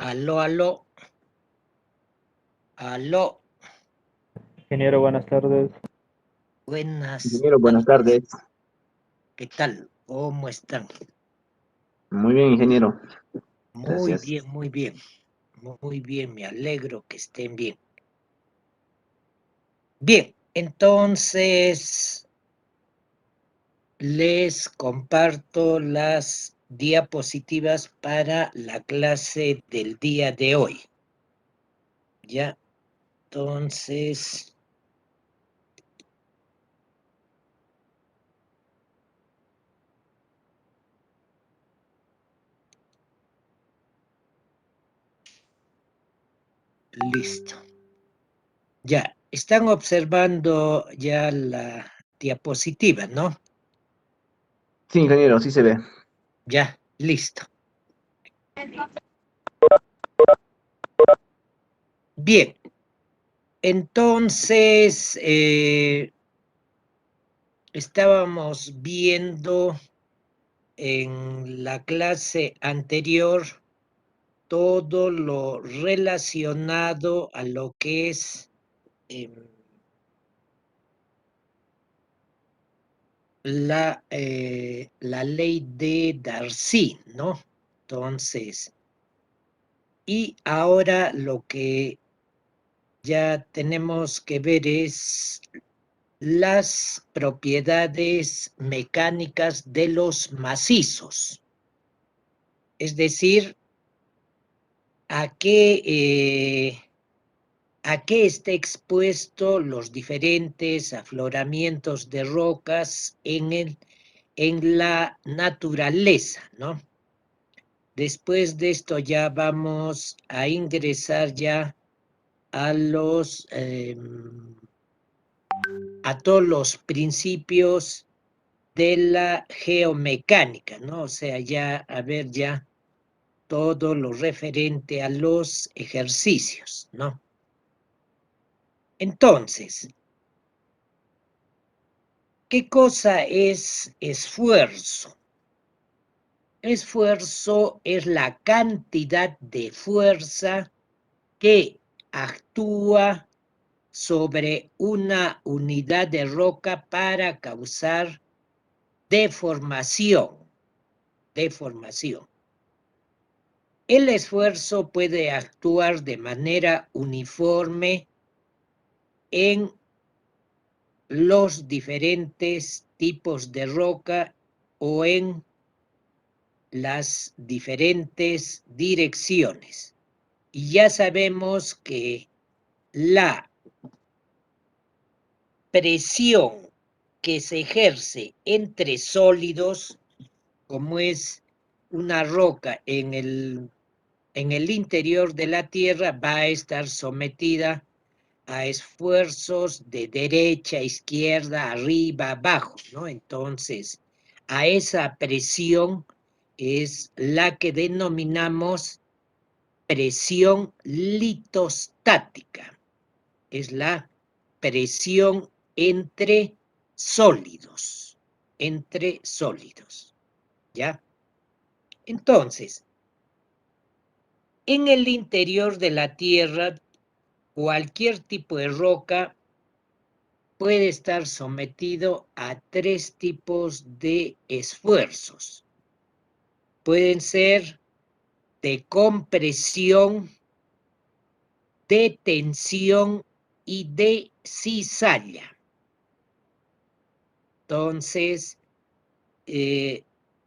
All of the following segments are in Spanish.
Aló, aló, aló. Ingeniero, buenas tardes. Buenas Ingeniero, buenas tardes. tardes. ¿Qué tal? ¿Cómo están? Muy bien, ingeniero. Muy Gracias. bien, muy bien. Muy bien, me alegro que estén bien. Bien, entonces les comparto las diapositivas para la clase del día de hoy. Ya, entonces... Listo. Ya, están observando ya la diapositiva, ¿no? Sí, ingeniero, sí se ve. Ya, listo. Bien, entonces estábamos viendo en la clase anterior todo lo relacionado a lo que es la ley de Darcy, ¿no? Entonces, y ahora lo que ya tenemos que ver es las propiedades mecánicas de los macizos, es decir, a qué está expuesto los diferentes afloramientos de rocas en la naturaleza, ¿no? Después de esto ya vamos a ingresar ya a a todos los principios de la geomecánica, ¿no? O sea, ya a ver ya todo lo referente a los ejercicios, ¿no? Entonces, ¿qué cosa es esfuerzo? Esfuerzo es la cantidad de fuerza que actúa sobre una unidad de roca para causar deformación. El esfuerzo puede actuar de manera uniforme en los diferentes tipos de roca o en las diferentes direcciones. Y ya sabemos que la presión que se ejerce entre sólidos, como es una roca en el interior de la Tierra, va a estar sometida a esfuerzos de derecha, izquierda, arriba, abajo, ¿no? Entonces, a esa presión es la que denominamos presión litostática. Es la presión entre sólidos, ¿ya? Entonces, en el interior de la Tierra, cualquier tipo de roca puede estar sometido a tres tipos de esfuerzos. Pueden ser de compresión, de tensión y de cizalla. Entonces,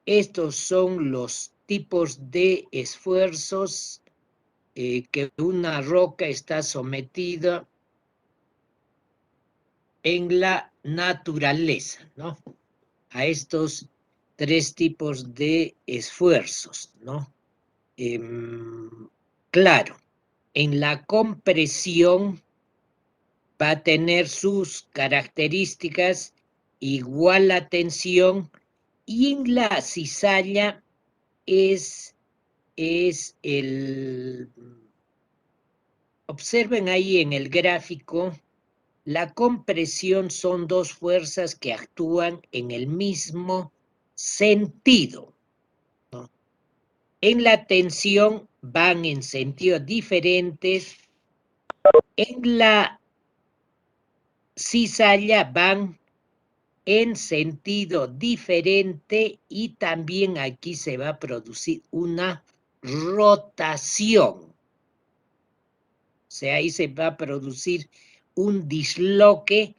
estos son los tipos de esfuerzos que una roca está sometida en la naturaleza, ¿no? A estos tres tipos de esfuerzos, ¿no? Claro, en la compresión va a tener sus características igual la tensión, y en la cizalla es observen ahí en el gráfico, la compresión son dos fuerzas que actúan en el mismo sentido, ¿no? en la tensión van en sentidos diferentes, en la cizalla van en sentido diferente y también aquí se va a producir una rotación. O sea, ahí se va a producir un disloque,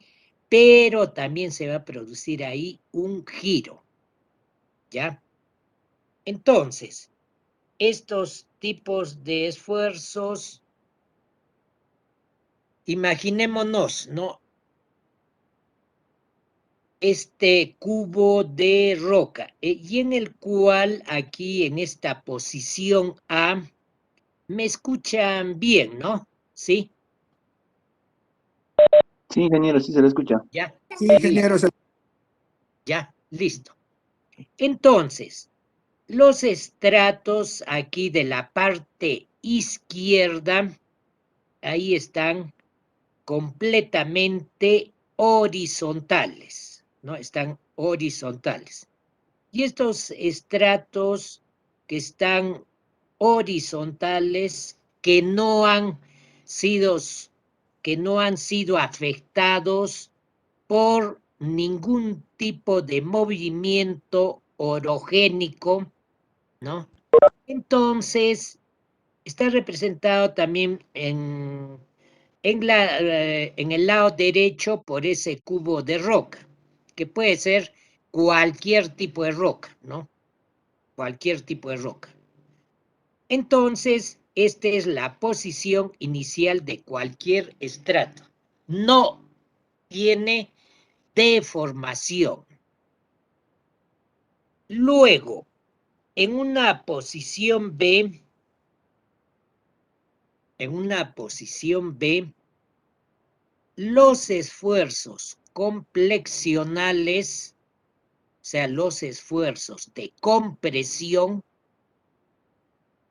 pero también se va a producir ahí un giro. ¿Ya? Entonces, estos tipos de esfuerzos, imaginémonos, ¿no? Este cubo de roca, y en el cual aquí en esta posición A, me escuchan bien, ¿no? ¿Sí? Sí, ingeniero, sí se le escucha. Ya, Sí, ingeniero. ya, listo. Entonces, los estratos aquí de la parte izquierda, ahí están completamente horizontales, ¿no? Están horizontales. Y estos estratos que están horizontales, que no han sido afectados por ningún tipo de movimiento orogénico, ¿no? Entonces, está representado también en el lado derecho por ese cubo de roca, que puede ser cualquier tipo de roca, ¿no? Cualquier tipo de roca. Entonces, esta es la posición inicial de cualquier estrato. No tiene deformación. Luego, en una posición B, los esfuerzos complexionales, o sea, los esfuerzos de compresión,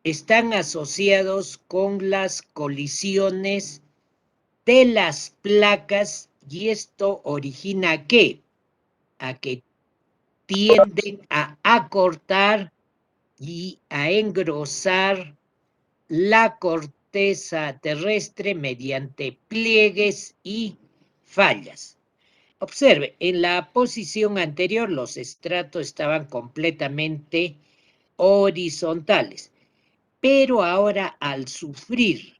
están asociados con las colisiones de las placas y esto origina ¿qué? A que tienden a acortar y a engrosar la corteza terrestre mediante pliegues y fallas. Observe, en la posición anterior los estratos estaban completamente horizontales, pero ahora al sufrir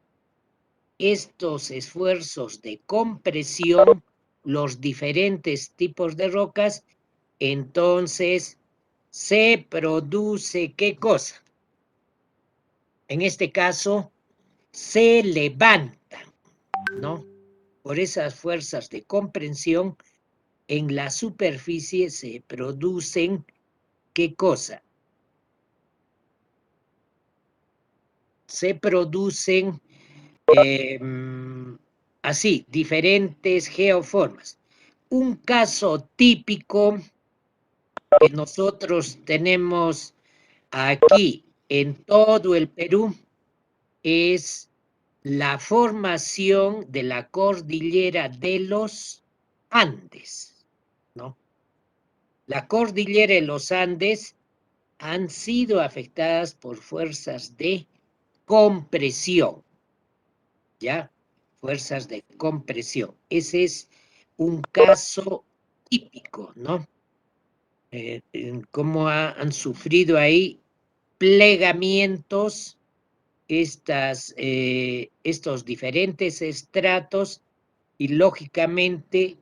estos esfuerzos de compresión, los diferentes tipos de rocas, entonces se produce ¿qué cosa? En este caso, se levantan, ¿no? Por esas fuerzas de compresión, en la superficie se producen ¿qué cosa? Se producen así, diferentes geoformas. Un caso típico que nosotros tenemos aquí en todo el Perú es la formación de la cordillera de los Andes, ¿no? La cordillera de los Andes han sido afectadas por fuerzas de compresión, ¿ya? Fuerzas de compresión. Ese es un caso típico, ¿no? Cómo han sufrido ahí plegamientos estos diferentes estratos y lógicamente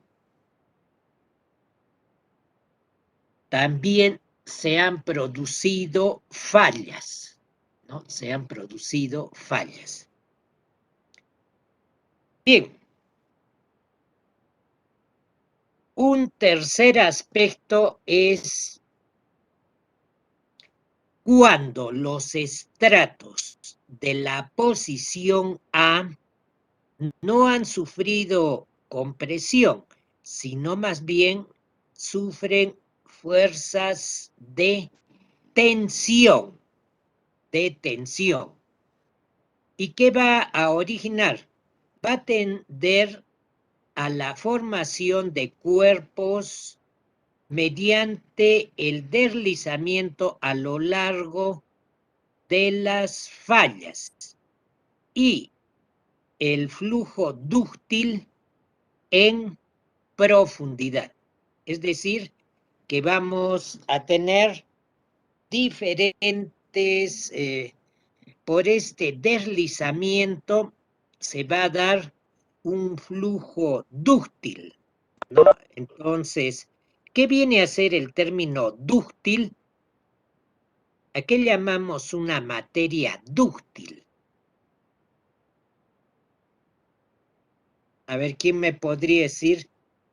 también se han producido fallas, ¿no? Se han producido fallas. Bien. Un tercer aspecto es cuando los estratos de la posición A no han sufrido compresión, sino más bien sufren fuerzas de tensión, ¿Y qué va a originar? Va a tender a la formación de cuerpos mediante el deslizamiento a lo largo de las fallas y el flujo dúctil en profundidad. Es decir, que vamos a tener diferentes, por este deslizamiento se va a dar un flujo dúctil, ¿no? Entonces, ¿qué viene a ser el término dúctil? ¿A qué llamamos una materia dúctil? A ver, ¿quién me podría decir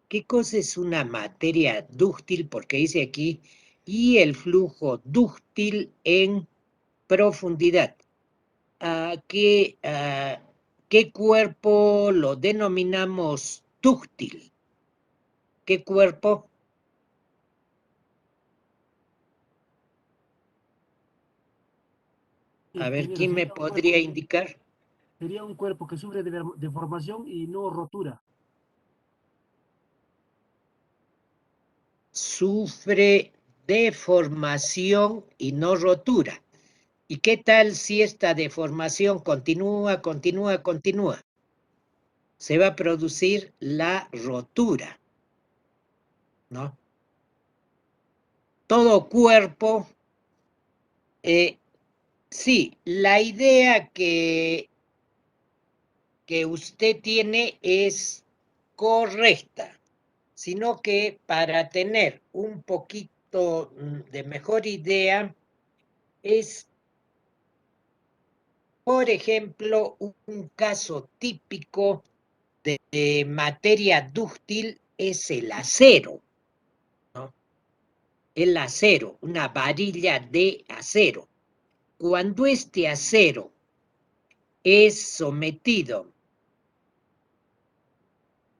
qué cosa es una materia dúctil? Porque dice aquí, y el flujo dúctil en profundidad. ¿Qué cuerpo lo denominamos dúctil? ¿Qué cuerpo? A ver, Ingeniero, ¿quién me podría indicar? sería un cuerpo que sufre de deformación y no rotura. Sufre deformación y no rotura. ¿Y qué tal si esta deformación continúa? Se va a producir la rotura, ¿no? Todo cuerpo, sí, la idea que usted tiene es correcta, sino que para tener un poquito de mejor idea es, por ejemplo, un caso típico de materia dúctil es el acero, ¿no? El acero, una varilla de acero. Cuando este acero es sometido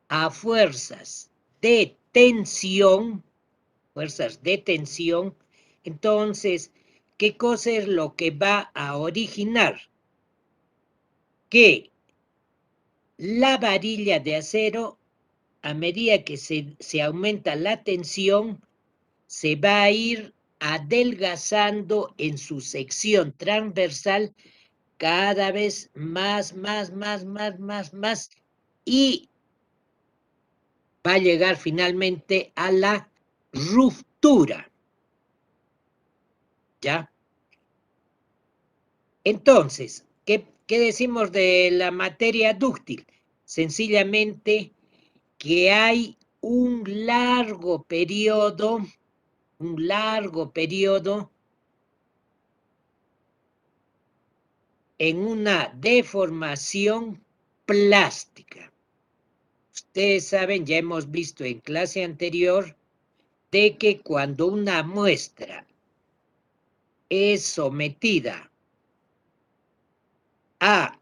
a fuerzas de tensión, entonces, ¿qué cosa es lo que va a originar? Que la varilla de acero, a medida que se aumenta la tensión, se va a ir adelgazando en su sección transversal cada vez más, y va a llegar finalmente a la ruptura, ¿ya? Entonces, ¿qué decimos de la materia dúctil? Sencillamente que hay un largo periodo en una deformación plástica. Ustedes saben, ya hemos visto en clase anterior, de que cuando una muestra es sometida a,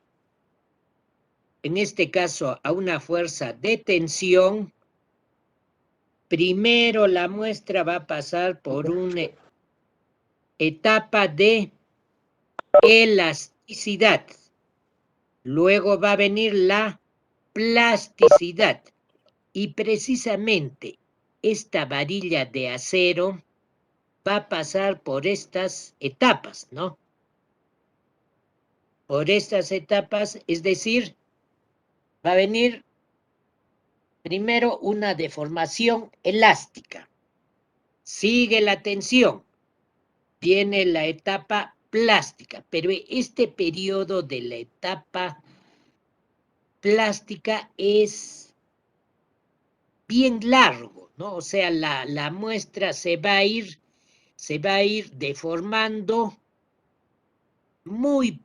en este caso, a una fuerza de tensión, primero la muestra va a pasar por una etapa de elasticidad, luego va a venir la plasticidad, y precisamente esta varilla de acero va a pasar por estas etapas, ¿no? Por estas etapas, es decir, va a venir primero una deformación elástica, sigue la tensión, viene la etapa plástica, pero este periodo de la etapa plástica es bien largo, ¿no? O sea, la muestra se va a ir deformando muy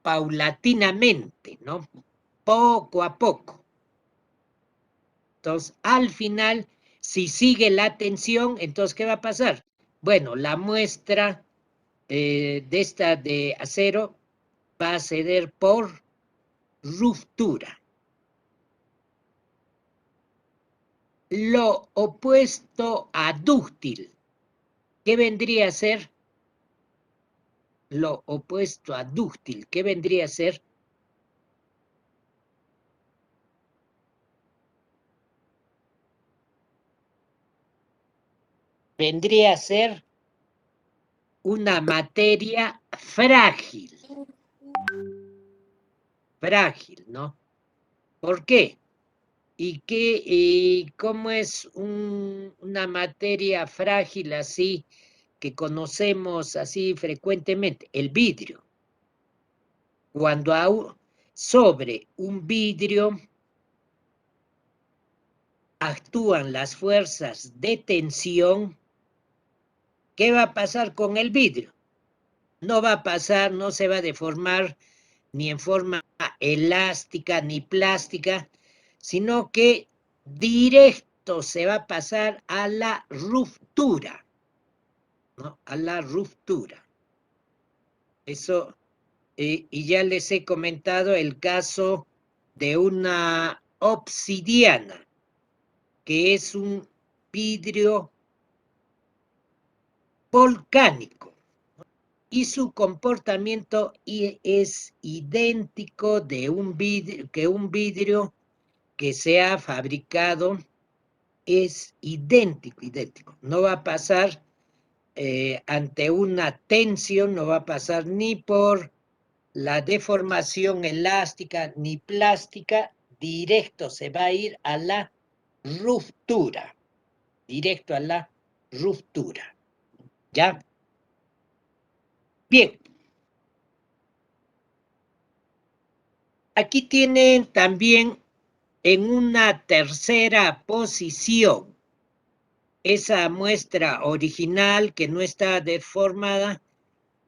paulatinamente, ¿no? Poco a poco. Entonces, al final, si sigue la tensión, entonces, ¿qué va a pasar? Bueno, la muestra de esta de acero va a ceder por ruptura. Lo opuesto a dúctil, ¿qué vendría a ser? Lo opuesto a dúctil, ¿qué vendría a ser? Vendría a ser una materia frágil. Frágil, ¿no? ¿Por qué? ¿Y cómo es una materia frágil así que conocemos así frecuentemente? El vidrio. Cuando sobre un vidrio actúan las fuerzas de tensión, ¿qué va a pasar con el vidrio? No va a pasar, no se va a deformar ni en forma elástica ni plástica, sino que directo se va a pasar a la ruptura, ¿no? A la ruptura. Eso, y ya les he comentado el caso de una obsidiana, que es un vidrio volcánico, y su comportamiento es idéntico de un vidrio que se ha fabricado, es idéntico. No va a pasar ante una tensión, no va a pasar ni por la deformación elástica ni plástica, directo se va a ir a la ruptura, directo a la ruptura. ¿Ya? Bien. Aquí tienen también en una tercera posición esa muestra original que no está deformada.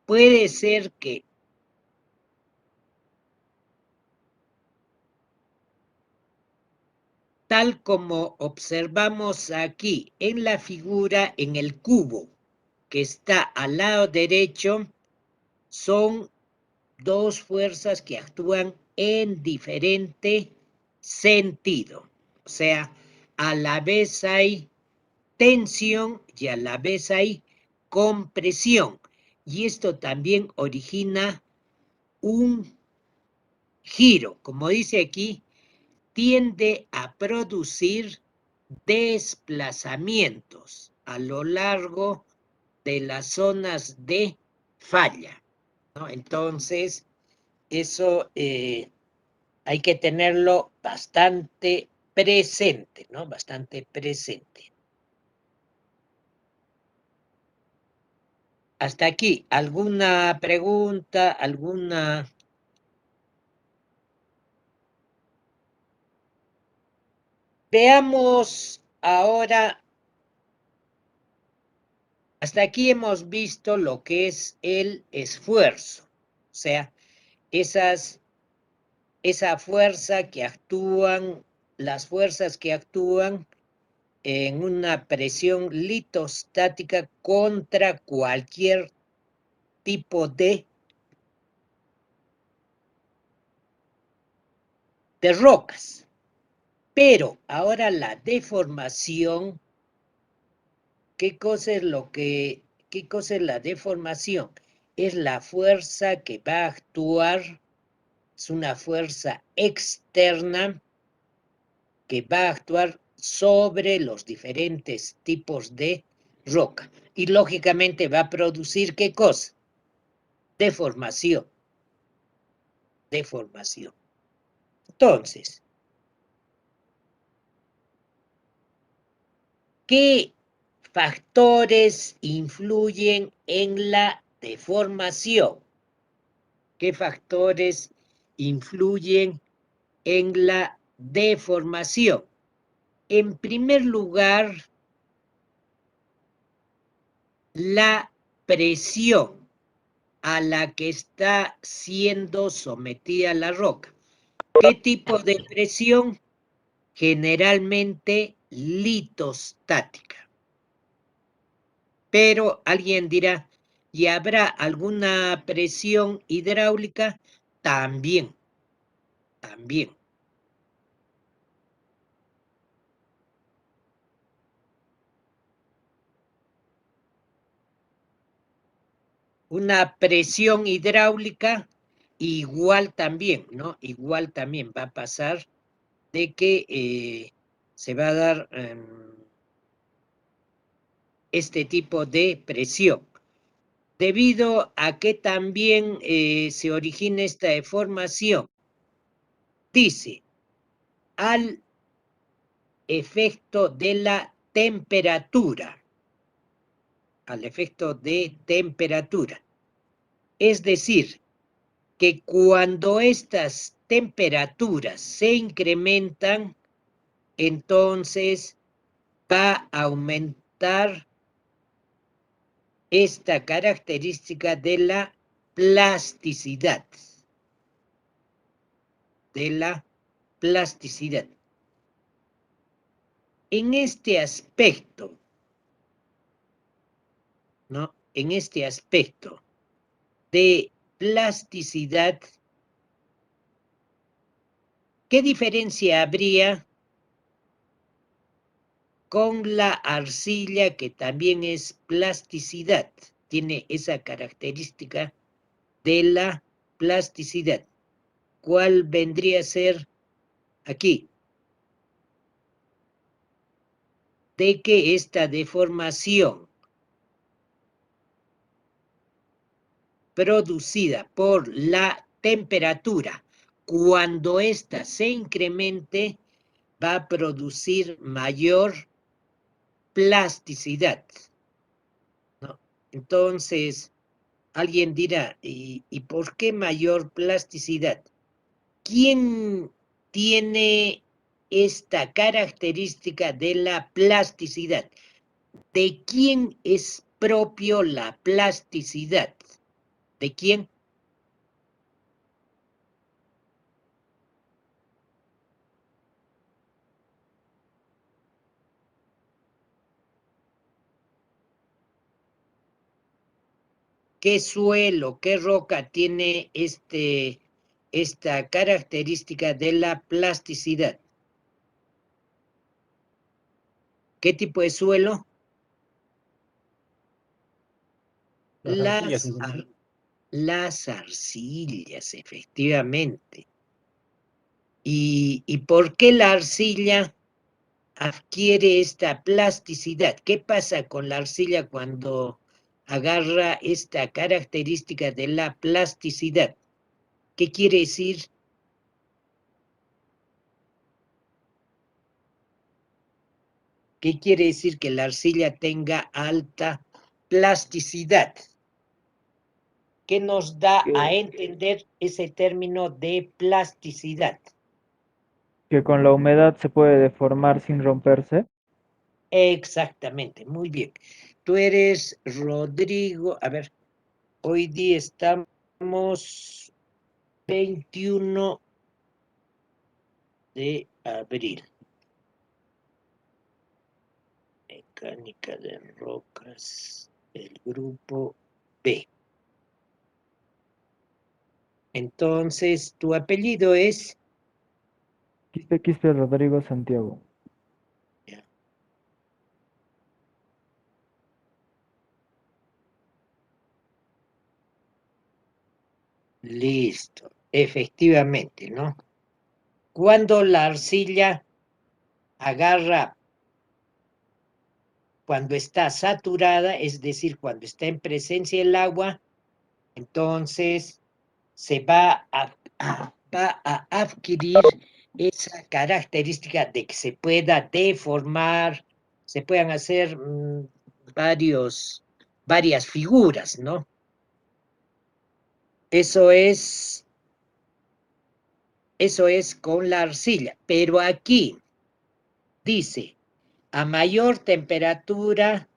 Puede ser que tal como observamos aquí en la figura, en el cubo que está al lado derecho, son dos fuerzas que actúan en diferente sentido. O sea, a la vez hay tensión y a la vez hay compresión. Y esto también origina un giro. Como dice aquí, tiende a producir desplazamientos a lo largo de las zonas de falla, ¿no? Entonces, eso hay que tenerlo bastante presente, ¿no? Bastante presente. Hasta aquí, ¿alguna pregunta, alguna? Veamos ahora, hasta aquí hemos visto lo que es el esfuerzo, o sea, esa fuerza que actúan, las fuerzas que actúan en una presión litostática contra cualquier tipo de rocas. Pero ahora la deformación, ¿qué cosa es qué cosa es la deformación? Es la fuerza que va a actuar, es una fuerza externa que va a actuar sobre los diferentes tipos de roca. Y lógicamente va a producir ¿qué cosa? Deformación. Deformación. Entonces, ¿qué factores influyen en la deformación? ¿Qué factores influyen en la deformación? En primer lugar, la presión a la que está siendo sometida la roca. ¿Qué tipo de presión? Generalmente litostática. Pero alguien dirá, ¿y habrá alguna presión hidráulica? También. Una presión hidráulica igual también, ¿no? Igual también va a pasar de que se va a dar este tipo de presión. debido a que también se origina esta deformación. Dice, al efecto de la temperatura, al efecto de temperatura. Es decir, que cuando estas temperaturas se incrementan, entonces va a aumentar esta característica de la plasticidad. De la plasticidad. En este aspecto, ¿no? En este aspecto de plasticidad, ¿qué diferencia habría con la arcilla, que también es plasticidad? Tiene esa característica de la plasticidad. ¿Cuál vendría a ser aquí? De que esta deformación producida por la temperatura, cuando ésta se incremente, va a producir mayor plasticidad, ¿no? Entonces, alguien dirá, ¿y por qué mayor plasticidad? ¿Quién tiene esta característica de la plasticidad? ¿De quién es propio la plasticidad? ¿De quién? ¿Qué suelo, qué roca tiene esta característica de la plasticidad? ¿Qué tipo de suelo? Las arcillas, efectivamente. ¿Y por qué la arcilla adquiere esta plasticidad? ¿Qué pasa con la arcilla cuando agarra esta característica de la plasticidad? ¿Qué quiere decir? ¿Qué quiere decir que la arcilla tenga alta plasticidad? ¿Qué nos da a entender ese término de plasticidad? Que con la humedad se puede deformar sin romperse. Exactamente, muy bien. Tú eres Rodrigo, a ver, hoy día estamos 21 de abril. Mecánica de rocas, el grupo B. Entonces, tu apellido es... Quispe Rodrigo Santiago. Ya. Listo, efectivamente, ¿no? Cuando la arcilla agarra, cuando está saturada, es decir, cuando está en presencia del agua, entonces se va a adquirir esa característica de que se pueda deformar, se puedan hacer varias figuras, ¿no? Eso es con la arcilla, pero aquí dice, a mayor temperatura,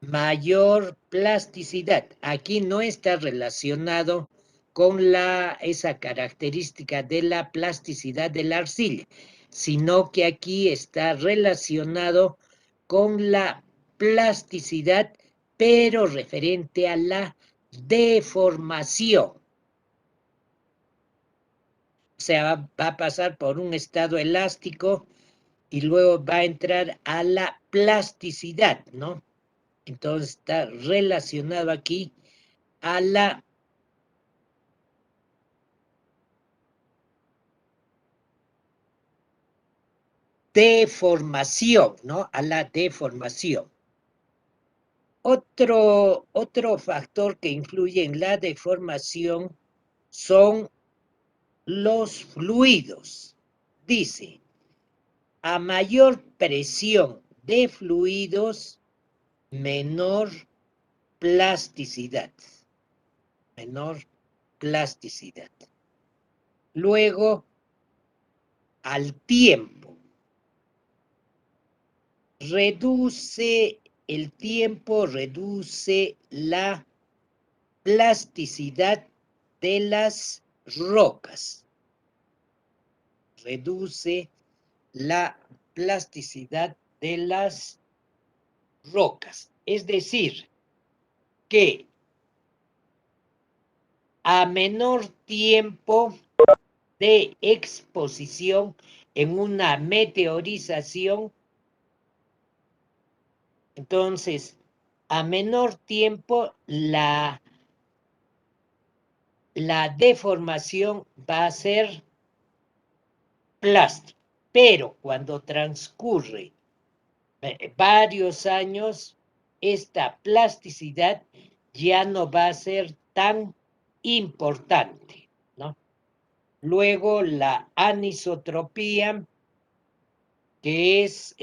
mayor plasticidad. Aquí no está relacionado con esa característica de la plasticidad de la arcilla, sino que aquí está relacionado con la plasticidad, pero referente a la deformación. O sea, va a pasar por un estado elástico y luego va a entrar a la plasticidad, ¿no? Entonces está relacionado aquí a la deformación, ¿no? A la deformación. Otro factor que influye en la deformación son los fluidos. Dice, a mayor presión de fluidos, menor plasticidad. Menor plasticidad. Luego, al tiempo. El tiempo reduce la plasticidad de las rocas. Reduce la plasticidad de las rocas. Es decir, que a menor tiempo de exposición en una meteorización, entonces, a menor tiempo la deformación va a ser plástica, pero cuando transcurre varios años, esta plasticidad ya no va a ser tan importante, ¿no? Luego la anisotropía, que es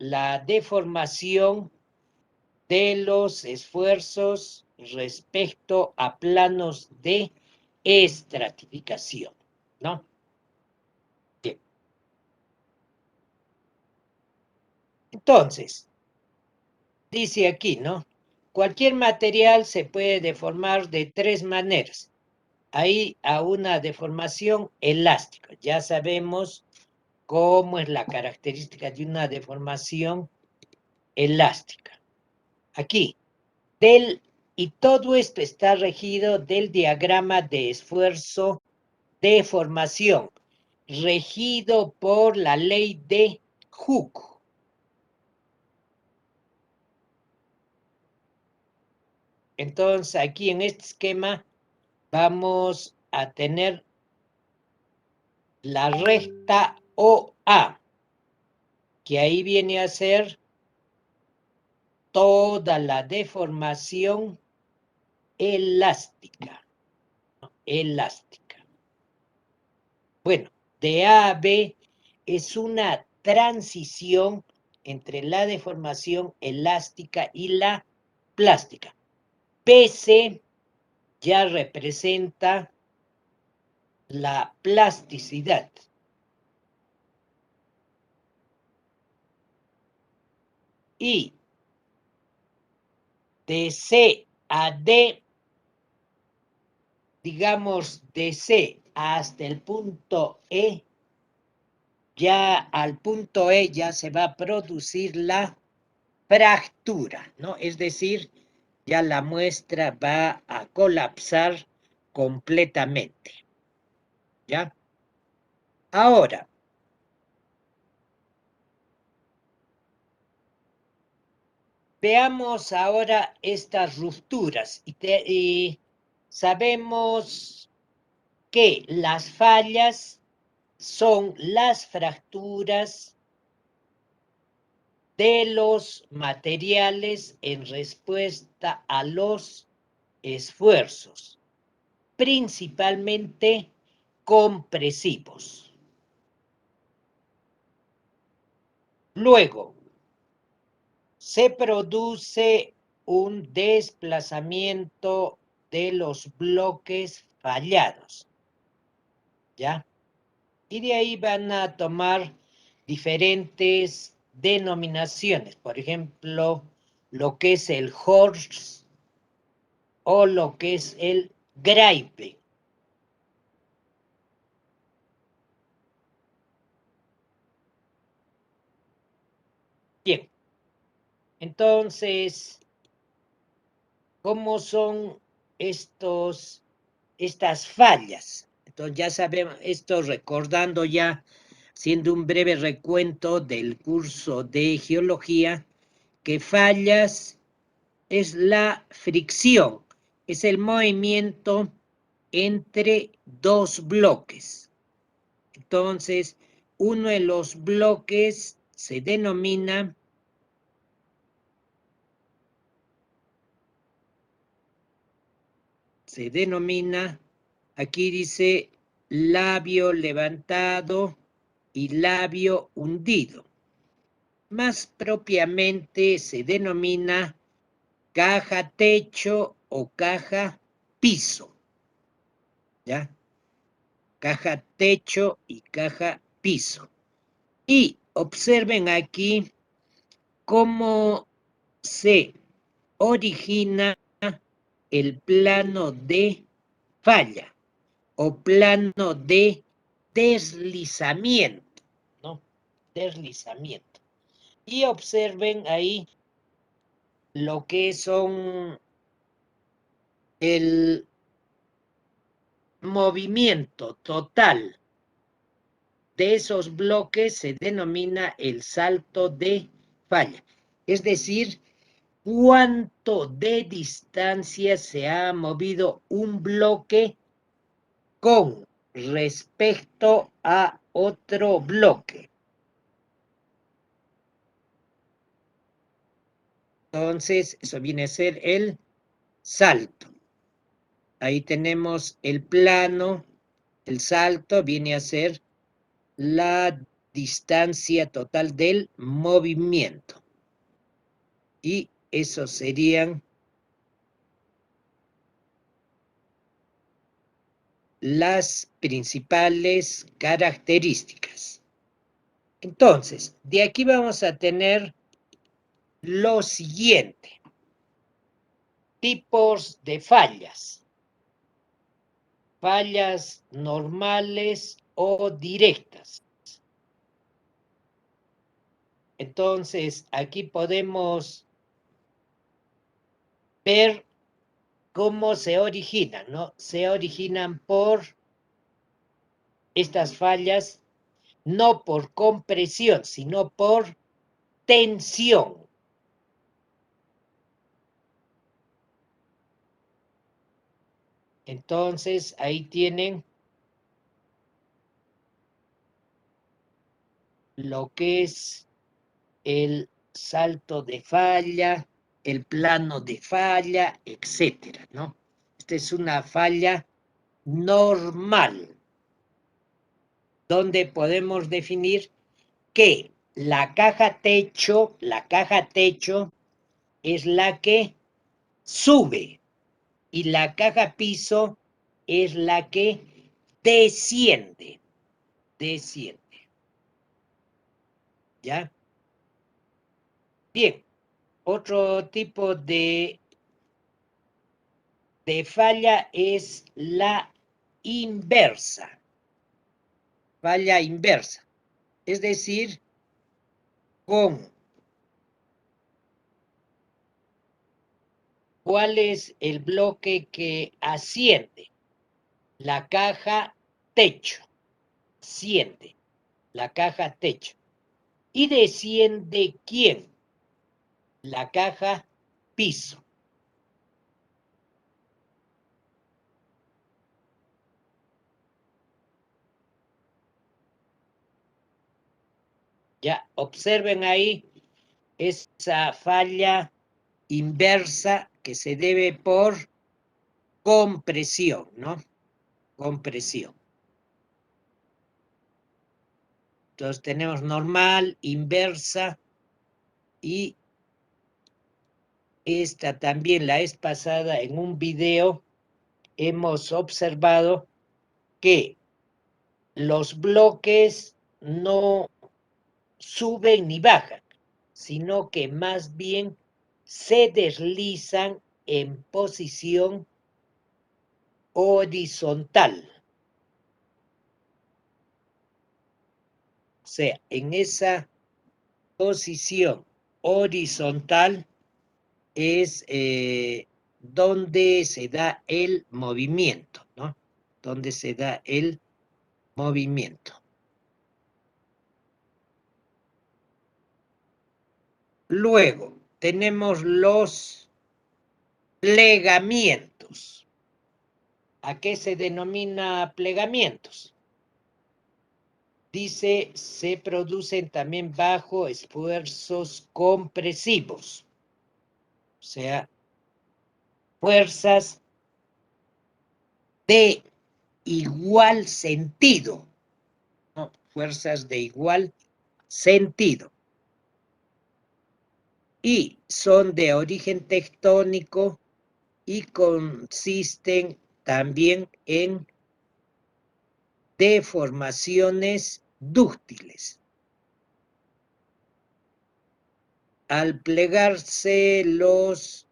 la deformación de los esfuerzos respecto a planos de estratificación, ¿no? Bien. Entonces, dice aquí, ¿no? Cualquier material se puede deformar de tres maneras. Hay a una deformación elástica. Ya sabemos cómo es la característica de una deformación elástica. Aquí, y todo esto está regido del diagrama de esfuerzo de formación, regido por la ley de Hooke. Entonces, aquí en este esquema vamos a tener la recta OA, que ahí viene a ser toda la deformación elástica. Elástica. Bueno, de A a B es una transición entre la deformación elástica y la plástica. PC ya representa la plasticidad. Y de C a D, digamos de C hasta el punto E, ya al punto E ya se va a producir la fractura, ¿no? Es decir, ya la muestra va a colapsar completamente, ¿ya? Ahora, veamos ahora estas rupturas y sabemos que las fallas son las fracturas de los materiales en respuesta a los esfuerzos, principalmente compresivos. Luego, se produce un desplazamiento de los bloques fallados, ¿ya? Y de ahí van a tomar diferentes denominaciones, por ejemplo, lo que es el Horst o lo que es el Graipe. Bien, entonces, ¿cómo son estas fallas? Entonces ya sabemos, esto recordando ya, haciendo un breve recuento del curso de geología, que fallas es la fricción, es el movimiento entre dos bloques. Entonces, uno de los bloques se denomina se denomina, aquí dice labio levantado y labio hundido. Más propiamente se denomina caja techo o caja piso, ¿ya? Caja techo y caja piso. Y observen aquí cómo se origina el plano de falla o plano de deslizamiento, ¿no? Deslizamiento. Y observen ahí lo que son el movimiento total de esos bloques se denomina el salto de falla. Es decir, cuánto de distancia se ha movido un bloque con respecto a otro bloque. Entonces, eso viene a ser el salto. Ahí tenemos el plano, el salto viene a ser la distancia total del movimiento. Y esos serían las principales características. Entonces, de aquí vamos a tener lo siguiente. Tipos de fallas. Fallas normales o directas. Entonces, aquí podemos ver cómo se originan, ¿no? Se originan por estas fallas, no por compresión, sino por tensión. Entonces, ahí tienen lo que es el salto de falla, el plano de falla, etcétera, ¿no? Esta es una falla normal, donde podemos definir que la caja techo es la que sube y la caja piso es la que desciende. ¿Ya? Bien, otro tipo de falla es la inversa. Falla inversa. Es decir, con cuál es el bloque que asciende. La caja techo. Asciende. La caja techo. ¿Y desciende quién? La caja piso. Ya observen ahí esa falla inversa que se debe por compresión, ¿no? Compresión. Entonces tenemos normal, inversa y esta también la vez pasada en un video hemos observado que los bloques no suben ni bajan, sino que más bien se deslizan en posición horizontal. O sea, en esa posición horizontal es donde se da el movimiento, ¿no? Donde se da el movimiento. Luego tenemos los plegamientos. ¿A qué se denomina plegamientos? Dice, se producen también bajo esfuerzos compresivos. O sea, fuerzas de igual sentido, ¿no? Fuerzas de igual sentido. Y son de origen tectónico y consisten también en deformaciones dúctiles. Al plegarse los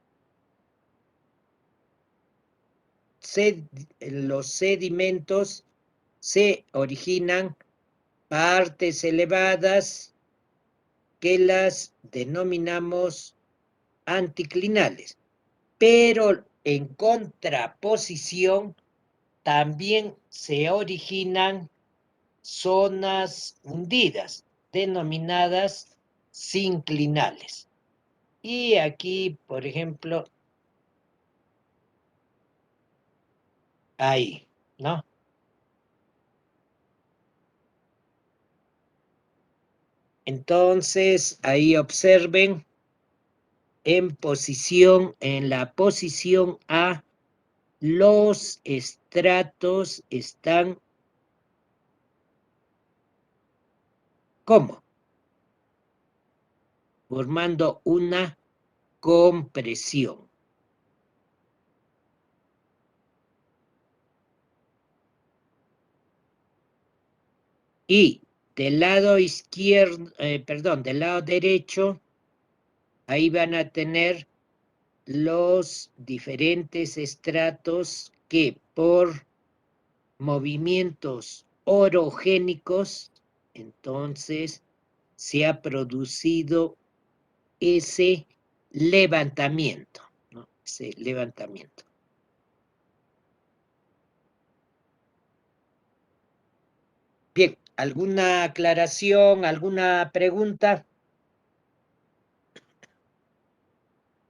sedimentos, se originan partes elevadas que las denominamos anticlinales, pero en contraposición también se originan zonas hundidas, denominadas sinclinales. Y aquí, por ejemplo, ahí, ¿no? Entonces, ahí observen en la posición A, los estratos están ¿cómo? Formando una compresión. Y del lado izquierdo, del lado derecho, ahí van a tener los diferentes estratos que por movimientos orogénicos, entonces se ha producido ese levantamiento, ¿no? Ese levantamiento. Bien, ¿alguna aclaración, alguna pregunta?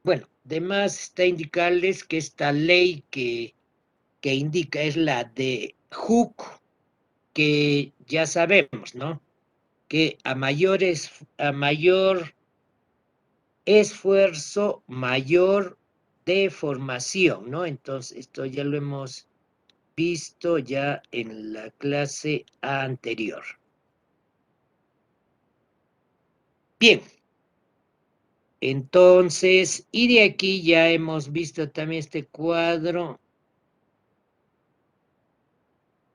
Bueno, además está indicarles que esta ley que indica es la de Hooke, que ya sabemos, ¿no? Que a mayor esfuerzo, mayor deformación, ¿no? Entonces, esto ya lo hemos visto ya en la clase anterior. Bien. Entonces, y de aquí ya hemos visto también este cuadro,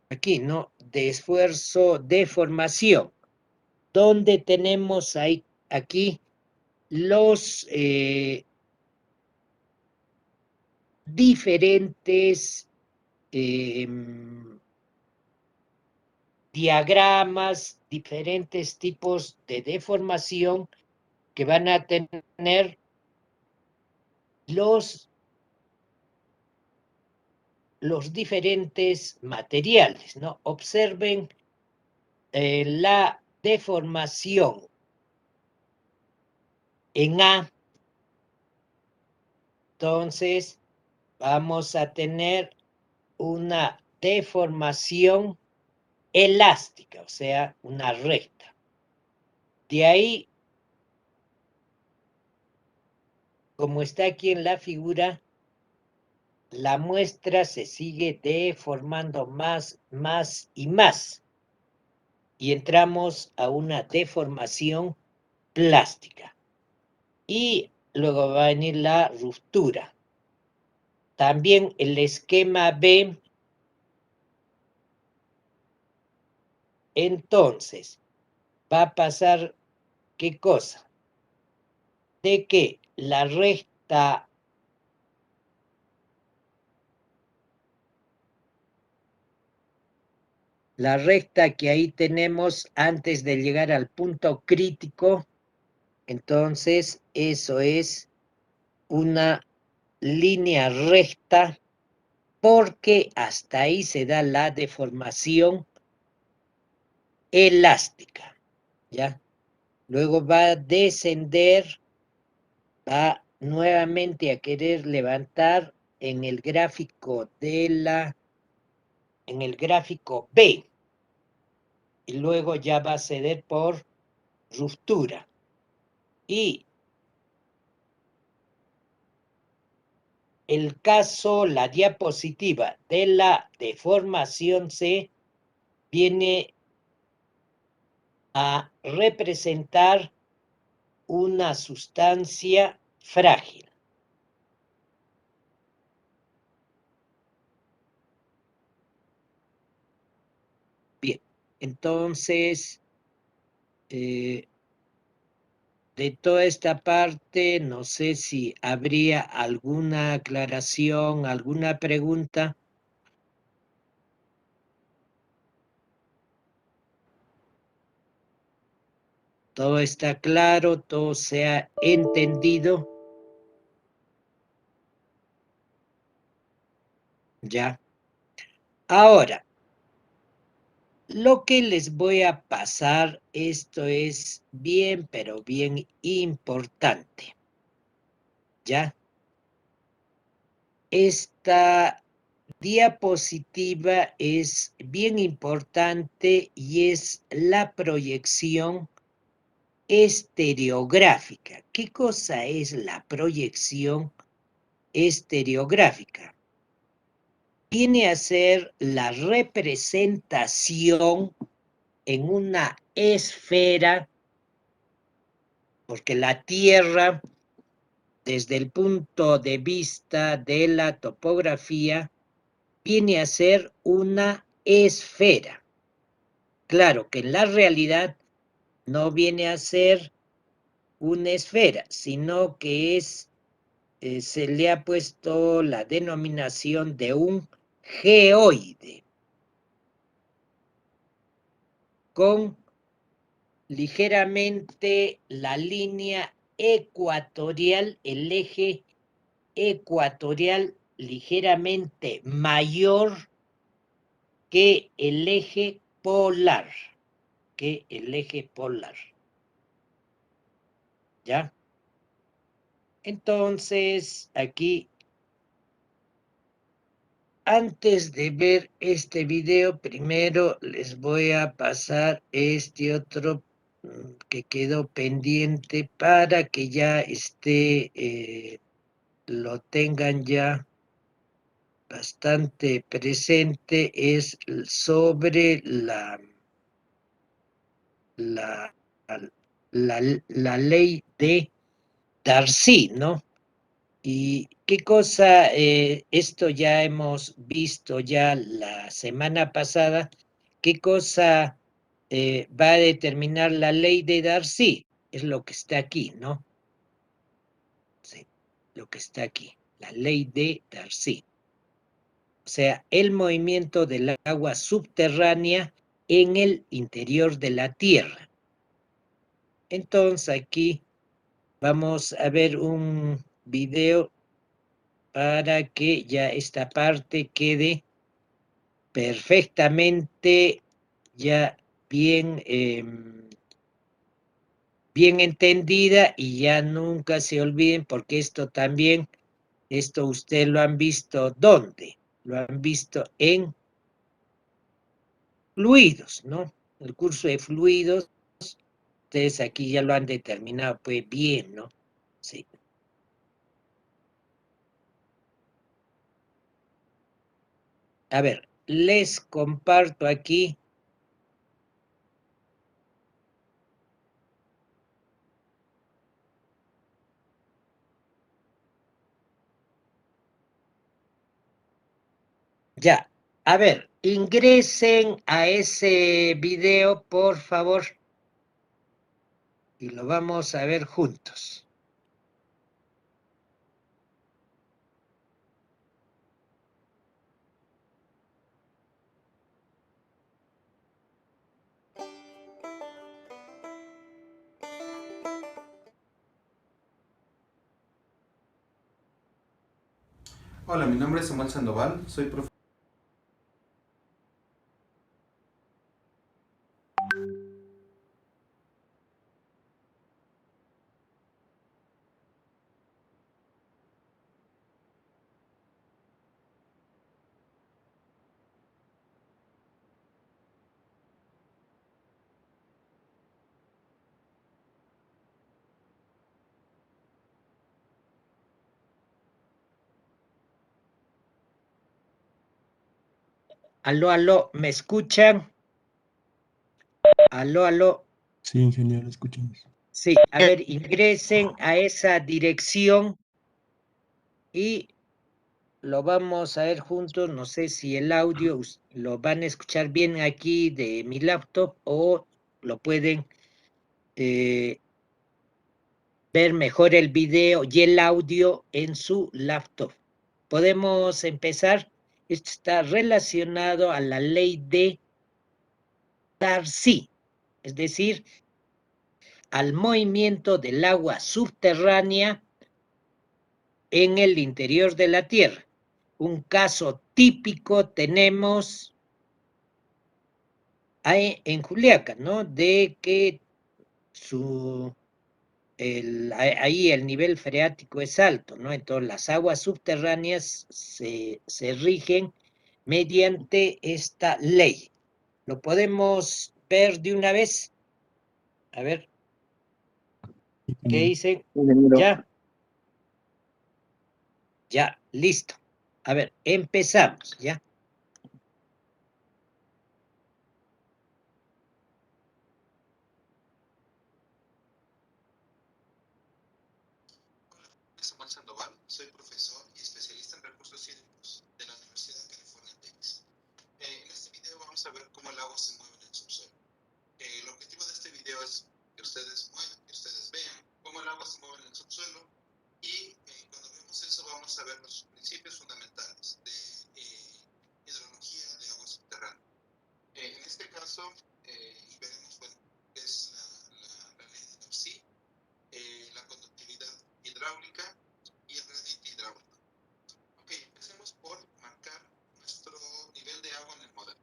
aquí, ¿no? De esfuerzo, de formación, donde tenemos ahí, aquí los diferentes diagramas, diferentes tipos de deformación que van a tener los diferentes materiales, ¿no? Observen la deformación en A, entonces vamos a tener una deformación elástica, o sea, una recta. De ahí, como está aquí en la figura, la muestra se sigue deformando más y más. Y entramos a una deformación plástica. Y luego va a venir la ruptura. También el esquema B, entonces, va a pasar, ¿qué cosa? De que la recta que ahí tenemos antes de llegar al punto crítico, entonces eso es una línea recta porque hasta ahí se da la deformación elástica, ¿ya? Luego va a descender, va nuevamente a querer levantar en el gráfico en el gráfico B, y luego ya va a ceder por ruptura. Y el caso, la diapositiva de la deformación C viene a representar una sustancia frágil. Bien, entonces, de toda esta parte, no sé si habría alguna aclaración, alguna pregunta. Todo está claro, todo se ha entendido. Ya. Ahora, lo que les voy a pasar, esto es bien, pero bien importante. ¿Ya? Esta diapositiva es bien importante y es la proyección estereográfica. ¿Qué cosa es la proyección estereográfica? Viene a ser la representación en una esfera, porque la Tierra, desde el punto de vista de la topografía, viene a ser una esfera. Claro que en la realidad no viene a ser una esfera, sino que se le ha puesto la denominación de un geoide, con ligeramente la línea ecuatorial, el eje ecuatorial ligeramente mayor que el eje polar, ¿ya? Entonces, aquí, antes de ver este video, primero les voy a pasar este otro que quedó pendiente para que ya esté, lo tengan ya bastante presente, es sobre la, la ley de Darcy, ¿no? ¿Y qué cosa? Esto ya hemos visto ya la semana pasada. ¿Qué cosa va a determinar la ley de Darcy? Es lo que está aquí, ¿no? Sí, lo que está aquí, la ley de Darcy. O sea, el movimiento del agua subterránea en el interior de la Tierra. Entonces aquí vamos a ver un video para que ya esta parte quede perfectamente ya bien, bien entendida y ya nunca se olviden, porque esto también, esto ustedes lo han visto, ¿dónde? Lo han visto en fluidos, ¿no? El curso de fluidos, ustedes aquí ya lo han determinado pues bien, ¿no? Sí. A ver, les comparto aquí. Ya, a ver, ingresen a ese video, por favor, y lo vamos a ver juntos. Hola, mi nombre es Samuel Sandoval, soy profesor. Aló, ¿me escuchan? Aló. Sí, ingeniero, escuchamos. Sí, a ver, ingresen a esa dirección y lo vamos a ver juntos. No sé si el audio lo van a escuchar bien aquí de mi laptop o lo pueden ver mejor el video y el audio en su laptop. Podemos empezar. Esto está relacionado a la ley de Darcy, es decir, al movimiento del agua subterránea en el interior de la Tierra. Un caso típico tenemos ahí en Juliaca, ¿no? De que ahí el nivel freático es alto, ¿no? Entonces las aguas subterráneas se rigen mediante esta ley. ¿Lo podemos ver de una vez? A ver, ¿qué Ingeniero. dicen? Sí, ingeniero. Ya, listo. A ver, empezamos, ¿ya? Samuel Sandoval, soy profesor y especialista en recursos hídricos de la Universidad de California, Texas. En este video vamos a ver cómo el agua se mueve en el subsuelo. El objetivo de este video es que ustedes vean cómo el agua se mueve en el subsuelo y cuando vemos eso vamos a ver los principios fundamentales de hidrología de agua subterránea. En este caso, y veremos, bueno, es la ley de Darcy, la conductividad hidráulica y el gradiente hidráulico. Ok, empecemos por marcar nuestro nivel de agua en el modelo.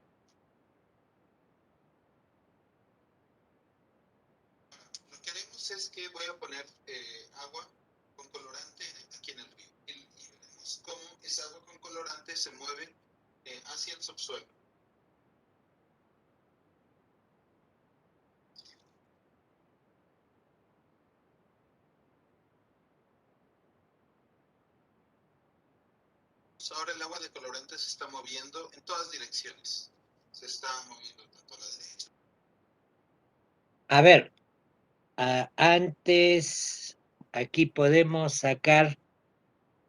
Lo que haremos es que voy a poner agua con colorante aquí en el río y veremos cómo esa agua con colorante se mueve hacia el subsuelo. Ahora el agua de colorante se está moviendo en todas direcciones. Se está moviendo tanto a la derecha. A ver, antes aquí podemos sacar,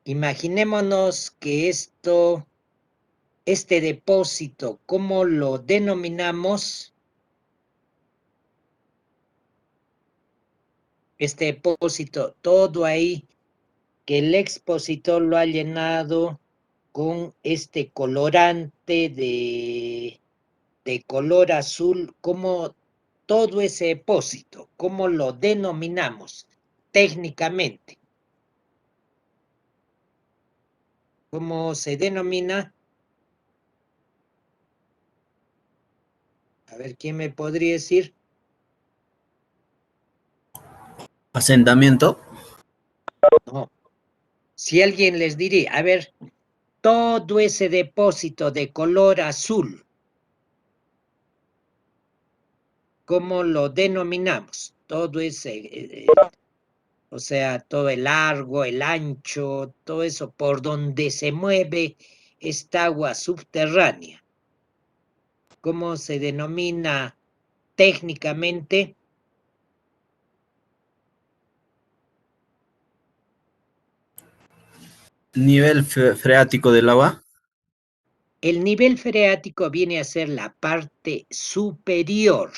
imaginémonos que este depósito, ¿cómo lo denominamos? Este depósito, todo ahí, que el expositor lo ha llenado con este colorante de color azul, ¿cómo todo ese depósito, cómo lo denominamos técnicamente? ¿Cómo se denomina? A ver, ¿quién me podría decir? Asentamiento. No. Si alguien les diría, a ver, todo ese depósito de color azul, ¿cómo lo denominamos? Todo ese, o sea, todo el largo, el ancho, todo eso por donde se mueve esta agua subterránea. ¿Cómo se denomina técnicamente? Nivel freático del agua. El nivel freático viene a ser la parte superior,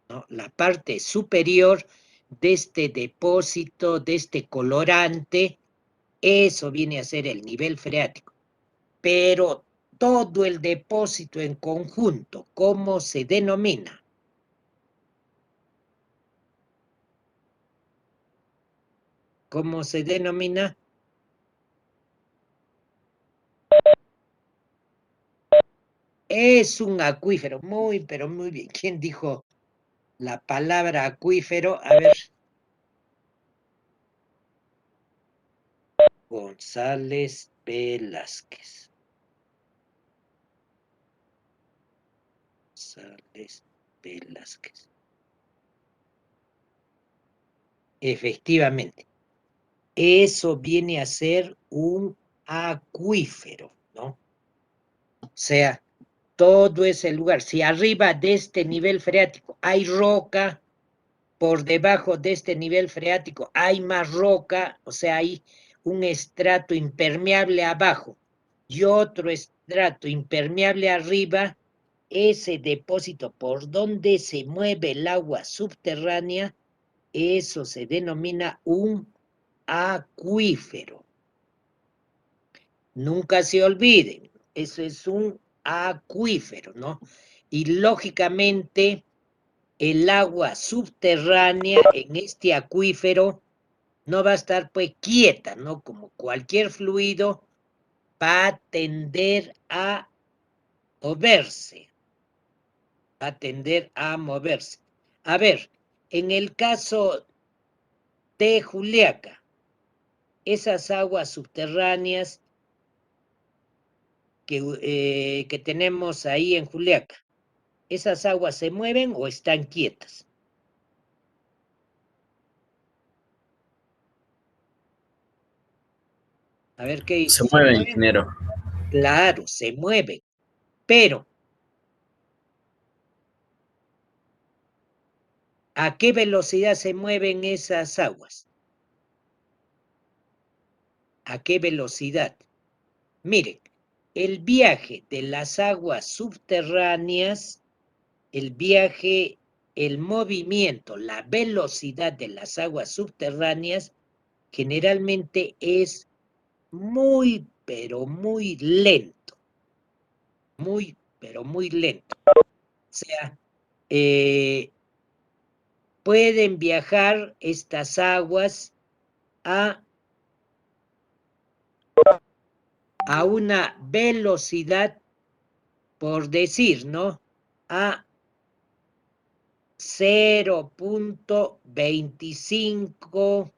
¿no? La parte superior de este depósito, de este colorante, eso viene a ser el nivel freático. Pero todo el depósito en conjunto, ¿cómo se denomina? ¿Cómo se denomina? Es un acuífero. Pero muy bien. ¿Quién dijo la palabra acuífero? A ver. González Velázquez. González Velázquez. Efectivamente. Eso viene a ser un acuífero, ¿no? sea, todo ese lugar. Si arriba de este nivel freático hay roca, por debajo de este nivel freático hay más roca, o sea, hay un estrato impermeable abajo y otro estrato impermeable arriba, ese depósito por donde se mueve el agua subterránea, eso se denomina un acuífero. Nunca se olviden, eso es un acuífero, ¿no? Y lógicamente el agua subterránea en este acuífero no va a estar pues quieta, ¿no? Como cualquier fluido va a tender a moverse, va a tender a moverse. A ver, en el caso de Juliaca, esas aguas subterráneas que tenemos ahí en Juliaca, ¿esas aguas se mueven o están quietas? A ver qué Se dice. mueve, ingeniero. Claro, se mueven, pero ¿a qué velocidad se mueven esas aguas? ¿A qué velocidad? Miren, el viaje de las aguas subterráneas, el viaje, el movimiento, la velocidad de las aguas subterráneas generalmente es muy, pero muy lento. Muy, pero muy lento. O sea, pueden viajar estas aguas a una velocidad, por decir, ¿no? A 0.25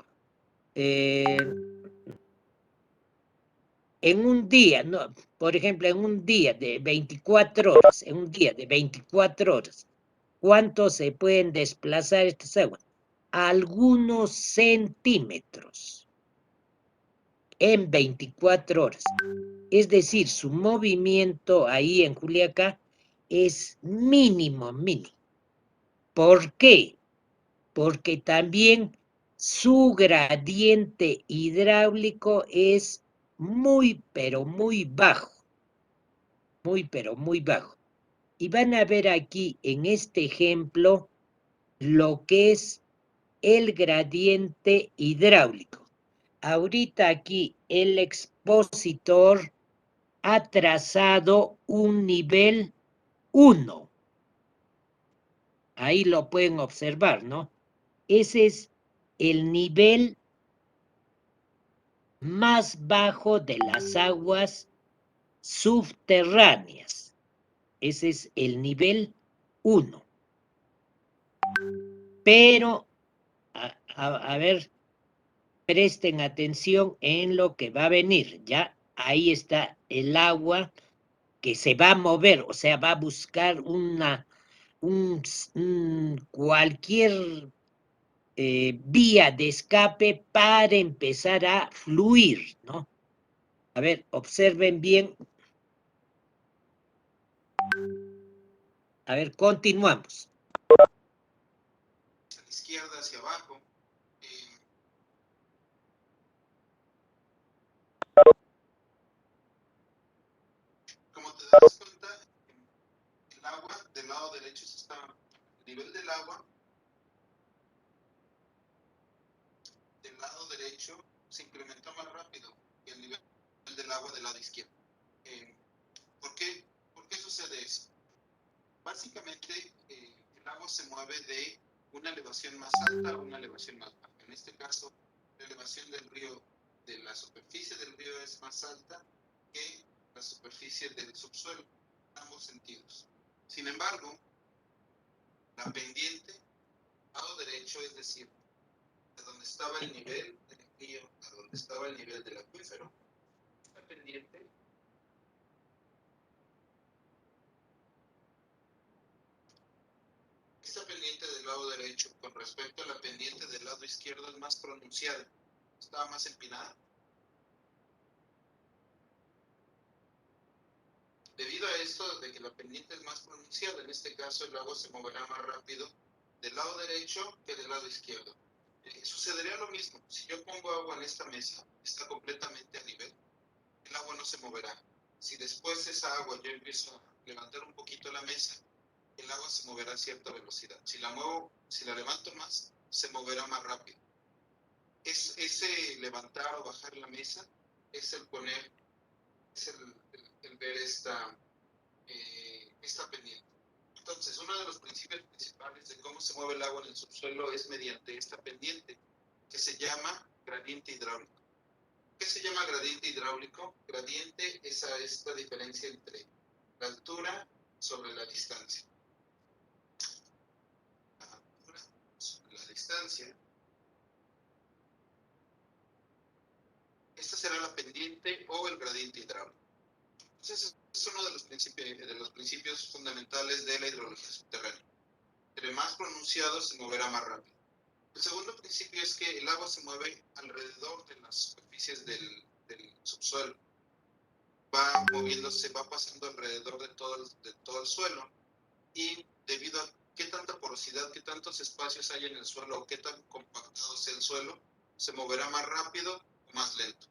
en un día, ¿no? Por ejemplo, en un día de 24 horas, en un día de 24 horas, ¿cuánto se pueden desplazar estas aguas? Algunos centímetros en 24 horas. Es decir, su movimiento ahí en Juliaca es mínimo, mínimo. ¿Por qué? Porque también su gradiente hidráulico es muy, pero muy bajo. Muy, pero muy bajo. Y van a ver aquí en este ejemplo lo que es el gradiente hidráulico. Ahorita aquí el expositor ha trazado un nivel 1. Ahí lo pueden observar, ¿no? Ese es el nivel más bajo de las aguas subterráneas. Ese es el nivel 1. Pero, a ver, presten atención en lo que va a venir. Ya ahí está el agua que se va a mover, o sea, va a buscar cualquier vía de escape para empezar a fluir, ¿no? A ver, observen bien. A ver, continuamos. A la izquierda hacia abajo. Como te das cuenta, el agua del lado derecho está, el nivel del agua del lado derecho se incrementó más rápido que el nivel del agua del lado izquierdo. ¿Por qué? ¿Por qué sucede eso? Básicamente, el agua se mueve de una elevación más alta a una elevación más baja. En este caso, la elevación del río, de la superficie del río es más alta que la superficie del subsuelo, en ambos sentidos. Sin embargo, la pendiente, lado derecho, es decir, de donde estaba el nivel del río a donde estaba el nivel del acuífero, esta pendiente del lado derecho con respecto a la pendiente del lado izquierdo es más pronunciada, estaba más empinada. Debido a esto de que la pendiente es más pronunciada, en este caso el agua se moverá más rápido del lado derecho que del lado izquierdo. Sucedería lo mismo. Si yo pongo agua en esta mesa, está completamente a nivel, el agua no se moverá. Si después de esa agua yo empiezo a levantar un poquito la mesa, el agua se moverá a cierta velocidad. Si la levanto más, se moverá más rápido. Ese levantar o bajar la mesa es el poner, es el ver esta pendiente. Entonces, uno de los principios principales de cómo se mueve el agua en el subsuelo es mediante esta pendiente, que se llama gradiente hidráulico. ¿Qué se llama gradiente hidráulico? Gradiente es esta diferencia entre la altura sobre la distancia. La altura sobre la distancia. Esta será la pendiente o el gradiente hidráulico. Entonces, es uno de los principios fundamentales de la hidrología subterránea. Entre más pronunciado, se moverá más rápido. El segundo principio es que el agua se mueve alrededor de las superficies del subsuelo. Va moviéndose, va pasando alrededor de todo el suelo, y debido a qué tanta porosidad, qué tantos espacios hay en el suelo o qué tan compactado sea el suelo, se moverá más rápido o más lento.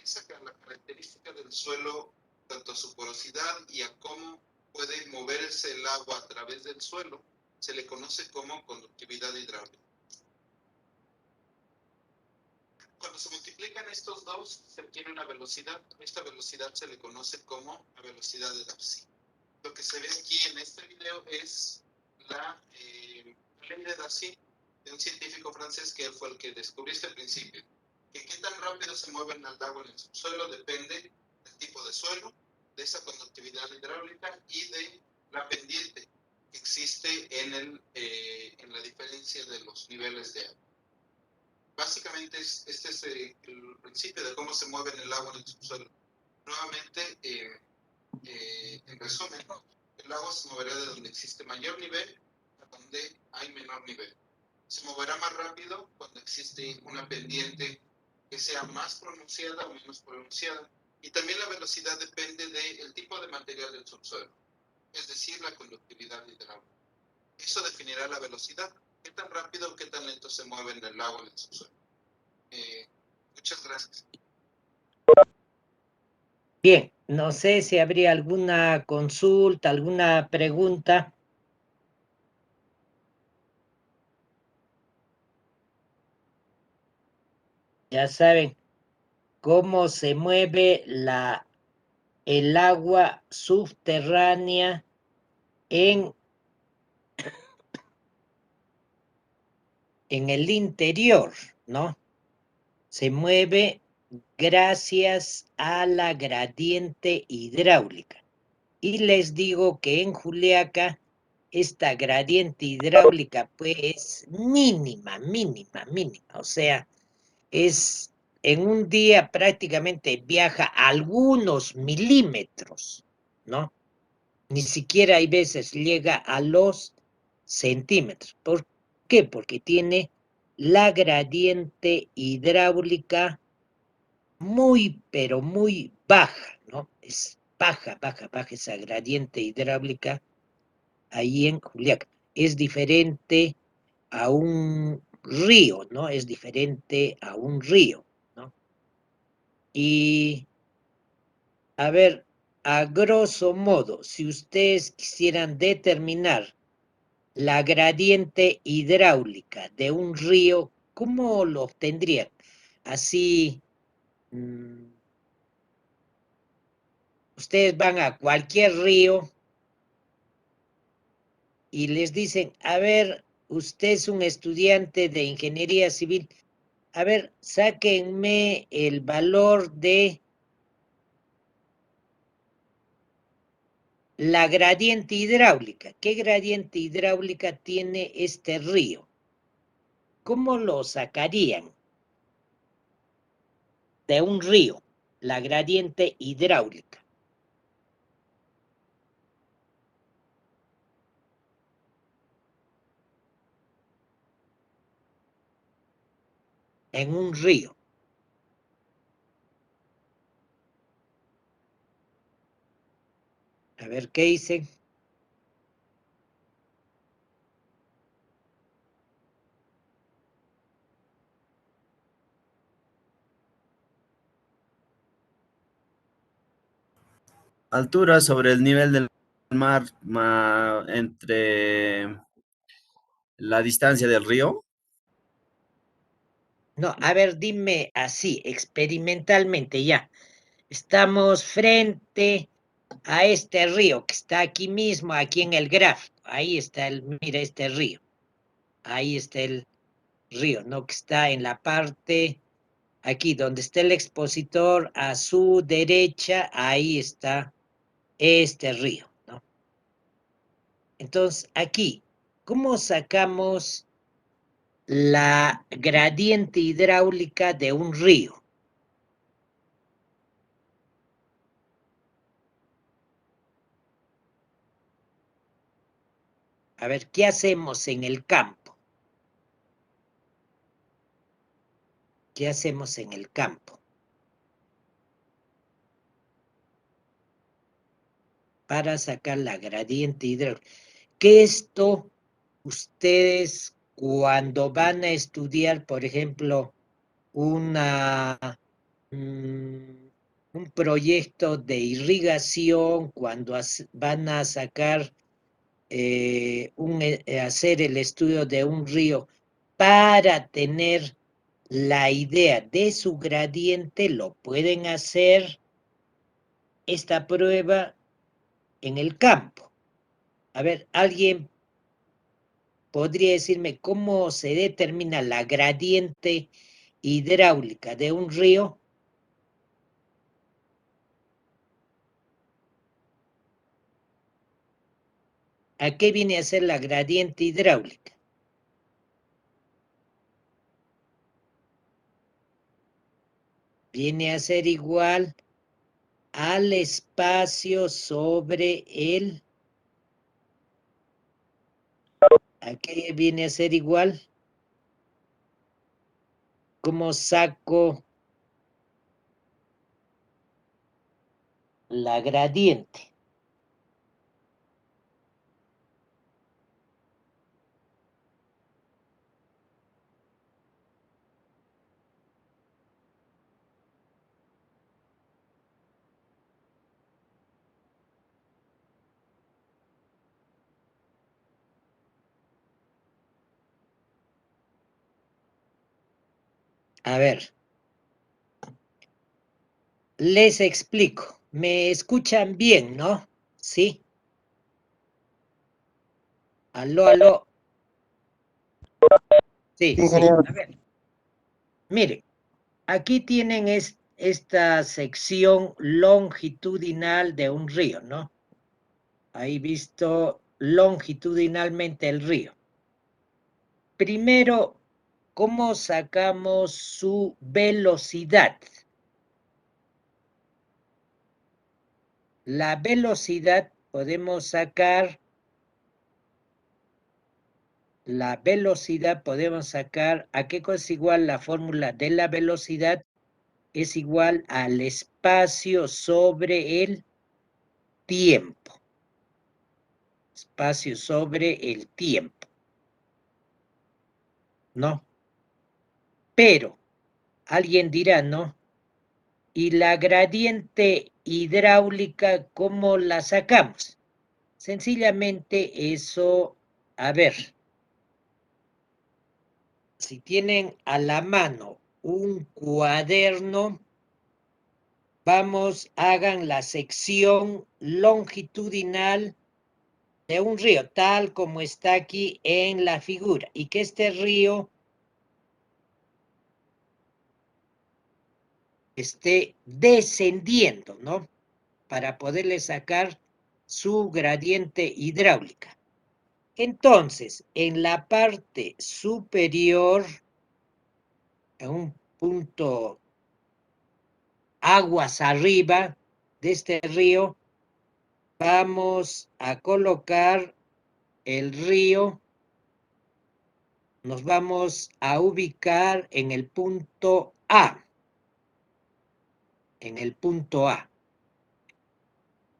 Esa la característica del suelo, tanto a su porosidad y a cómo puede moverse el agua a través del suelo, se le conoce como conductividad hidráulica. Cuando se multiplican estos dos, se obtiene una velocidad. Esta velocidad se le conoce como la velocidad de Darcy. Lo que se ve aquí en este video es la ley de Darcy, de un científico francés que fue el que descubrió este principio. Que qué tan rápido se mueve el agua en el subsuelo depende del tipo de suelo, de esa conductividad hidráulica y de la pendiente que existe en la diferencia de los niveles de agua. Básicamente este es el principio de cómo se mueve el agua en el subsuelo. Nuevamente, en resumen, el agua se moverá de donde existe mayor nivel a donde hay menor nivel. Se moverá más rápido cuando existe una pendiente que sea más pronunciada o menos pronunciada. Y también la velocidad depende del tipo de material del subsuelo, es decir, la conductividad hidráulica. Eso definirá la velocidad, qué tan rápido o qué tan lento se mueve el agua en el subsuelo. Muchas gracias. Bien, no sé si habría alguna consulta, alguna pregunta. Ya saben cómo se mueve el agua subterránea en el interior, ¿no? Se mueve gracias a la gradiente hidráulica. Y les digo que en Juliaca esta gradiente hidráulica pues es mínima. O sea, es en un día prácticamente viaja algunos milímetros, ¿no? Ni siquiera hay veces llega a los centímetros. ¿Por qué? Porque tiene la gradiente hidráulica muy, pero muy baja, ¿no? Es baja esa gradiente hidráulica ahí en Juliaca. Es diferente a un río, ¿no? Es diferente a un río, ¿no? Y, a ver, a grosso modo, si ustedes quisieran determinar la gradiente hidráulica de un río, ¿cómo lo obtendrían? Así, ustedes van a cualquier río y les dicen, a ver, usted es un estudiante de ingeniería civil, a ver, sáquenme el valor de la gradiente hidráulica. ¿Qué gradiente hidráulica tiene este río? ¿Cómo lo sacarían de un río? La gradiente hidráulica. En un río. ver qué hice. Altura sobre el nivel del mar entre la distancia del río. No, a ver, dime así, experimentalmente ya. Estamos frente a este río que está aquí mismo, aquí en el gráfico. Ahí está mira este río. Ahí está el río, ¿no? Que está en la parte, aquí donde está el expositor, a su derecha, ahí está este río, ¿no? Entonces, aquí, ¿cómo sacamos la gradiente hidráulica de un río? A ver, ¿qué hacemos en el campo? ¿Qué hacemos en el campo? Para sacar la gradiente hidráulica. Que esto, ustedes cuando van a estudiar, por ejemplo, una, un proyecto de irrigación, cuando van a sacar, hacer el estudio de un río para tener la idea de su gradiente, lo pueden hacer esta prueba en el campo. A ver, ¿alguien podría decirme cómo se determina la gradiente hidráulica de un río? ¿A qué viene a ser la gradiente hidráulica? Viene a ser igual al espacio sobre el... ¿A qué viene a ser igual? ¿Cómo saco la gradiente? A ver, les explico. ¿Me escuchan bien, no? ¿Sí? Aló, aló. Sí, Sí, sí. ingeniero. A ver, mire, aquí tienen esta sección longitudinal de un río, ¿no? Ahí visto longitudinalmente el río. Primero, ¿cómo sacamos su velocidad? La velocidad podemos sacar, ¿a qué cosa es igual la fórmula de la velocidad? Es igual al espacio sobre el tiempo. Espacio sobre el tiempo. ¿No? Pero, alguien dirá, ¿no? ¿Y la gradiente hidráulica cómo la sacamos? Sencillamente eso, a ver, si tienen a la mano un cuaderno, vamos, hagan la sección longitudinal de un río, tal como está aquí en la figura, y que este río esté descendiendo, ¿no? Para poderle sacar su gradiente hidráulica. Entonces, en la parte superior, en un punto aguas arriba de este río, vamos a colocar el río, nos vamos a ubicar en el punto A, en el punto A.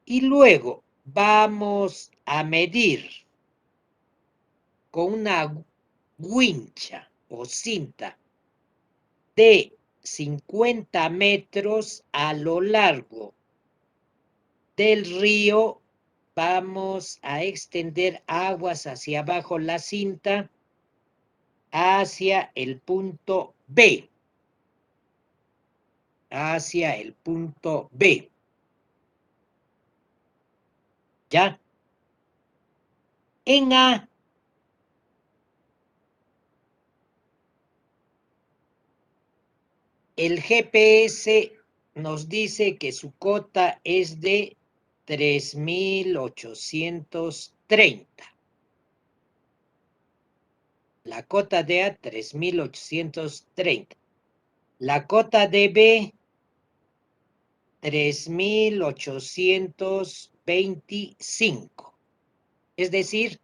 Y luego, vamos a medir con una wincha o cinta de 50 metros a lo largo del río, vamos a extender aguas hacia abajo la cinta hacia el punto B. Hacia el punto B. ¿Ya? En A, el GPS nos dice que su cota es de 3.830. La cota de A, 3.830. La cota de B, 3.825. Es decir,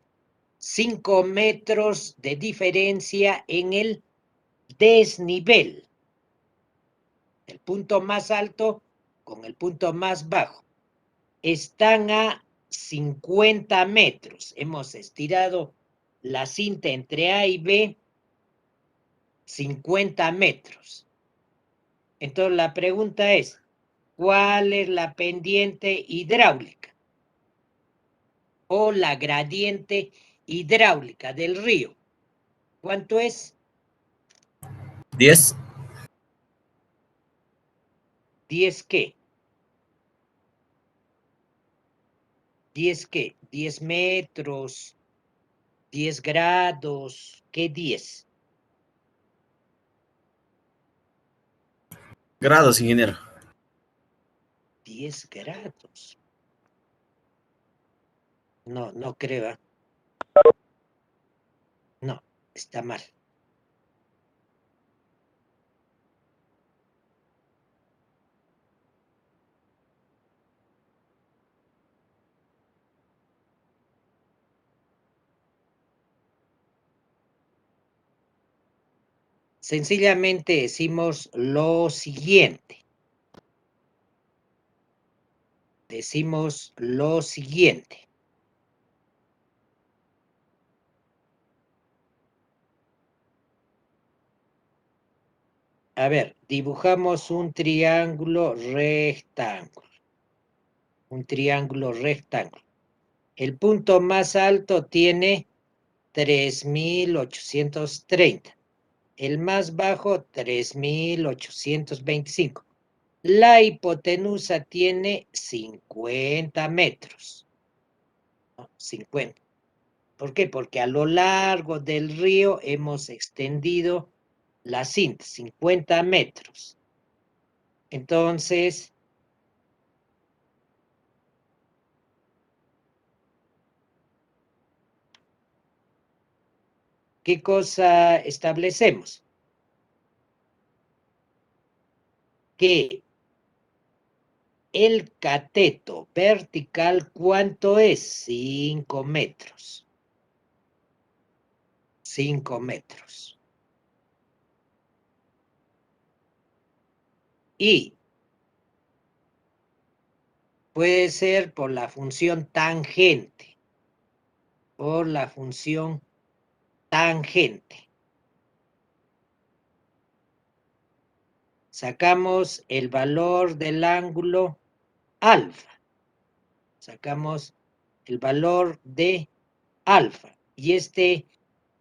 5 metros de diferencia en el desnivel. El punto más alto con el punto más bajo. Están a 50 metros. Hemos estirado la cinta entre A y B 50 metros. Entonces la pregunta es, ¿cuál es la pendiente hidráulica o la gradiente hidráulica del río? ¿Cuánto es? 10. ¿10 qué? ¿10 qué? 10 metros, 10 grados, ¿qué 10? Grados, ingeniero. 10 grados. No, no creo. No, está mal. Sencillamente decimos lo siguiente. Decimos lo siguiente. A ver, dibujamos un triángulo rectángulo. Un triángulo rectángulo. El punto más alto tiene 3.830. El más bajo, 3.825. La hipotenusa tiene 50 metros. ¿No? 50. ¿Por qué? Porque a lo largo del río hemos extendido la cinta, 50 metros. Entonces, ¿qué cosa establecemos? Que el cateto vertical, ¿cuánto es? 5 metros. 5 metros. Y puede ser por la función tangente. Por la función tangente. Sacamos el valor del ángulo alfa. Sacamos el valor de alfa. Y este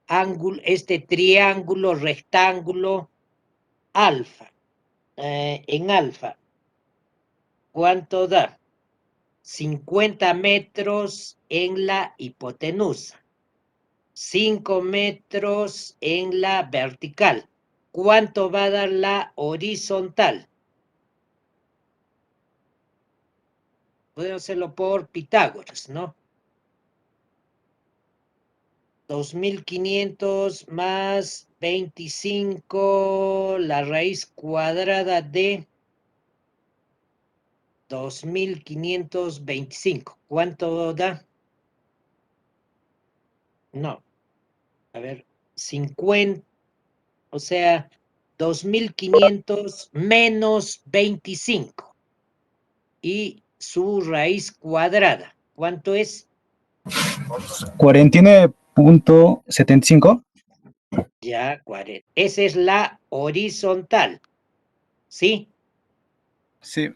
ángulo, este triángulo rectángulo alfa, en alfa, ¿cuánto da? 50 metros en la hipotenusa, 5 metros en la vertical. ¿Cuánto va a dar la horizontal? Podemos hacerlo por Pitágoras, ¿no? 2.500 más 25, la raíz cuadrada de 2.525. ¿Cuánto da? No. A ver, 50, o sea, 2.500 menos 25. Y su raíz cuadrada. ¿Cuánto es? 49.75. Ya, 40. Esa es la horizontal, ¿sí? Sí.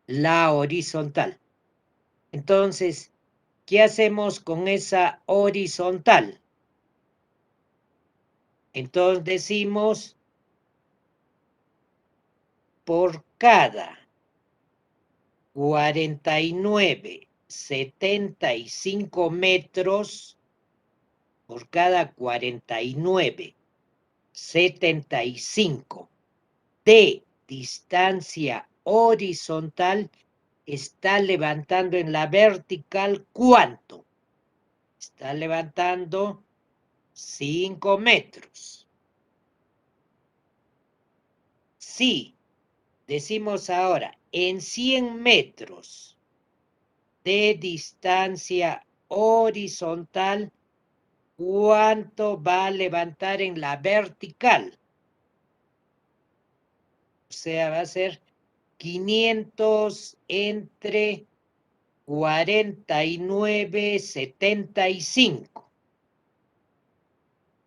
La horizontal. Entonces, ¿qué hacemos con esa horizontal? Entonces decimos, por cada 49,75 metros, por cada 49,75 de distancia horizontal, está levantando en la vertical, ¿cuánto? Está levantando 5 metros. Si decimos ahora, en 100 metros de distancia horizontal, ¿cuánto va a levantar en la vertical? O sea, va a ser 500 entre 49,75.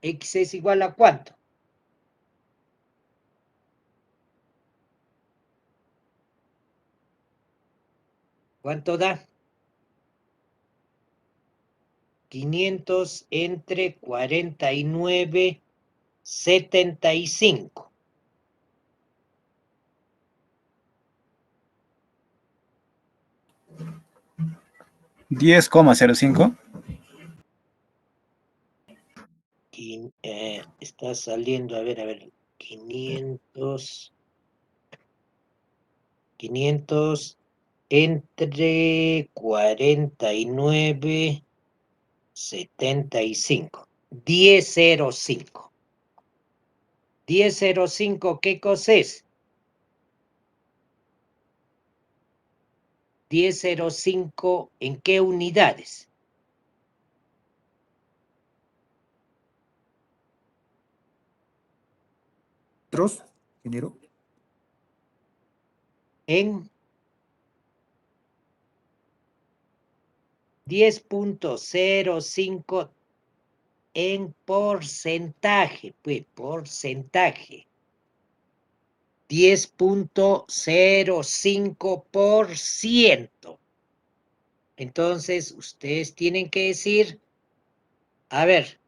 X es igual a ¿cuánto? ¿Cuánto da? 500 entre 49,75. 10,05. Está saliendo, a ver, 500 entre 49,75. 10,05. 10,05, ¿qué cosa es? 10,05, ¿en qué unidades? ¿Metros, ingeniero? En 10,05 en porcentaje, pues, porcentaje. 10,05%. Entonces, ustedes tienen que decir, a ver,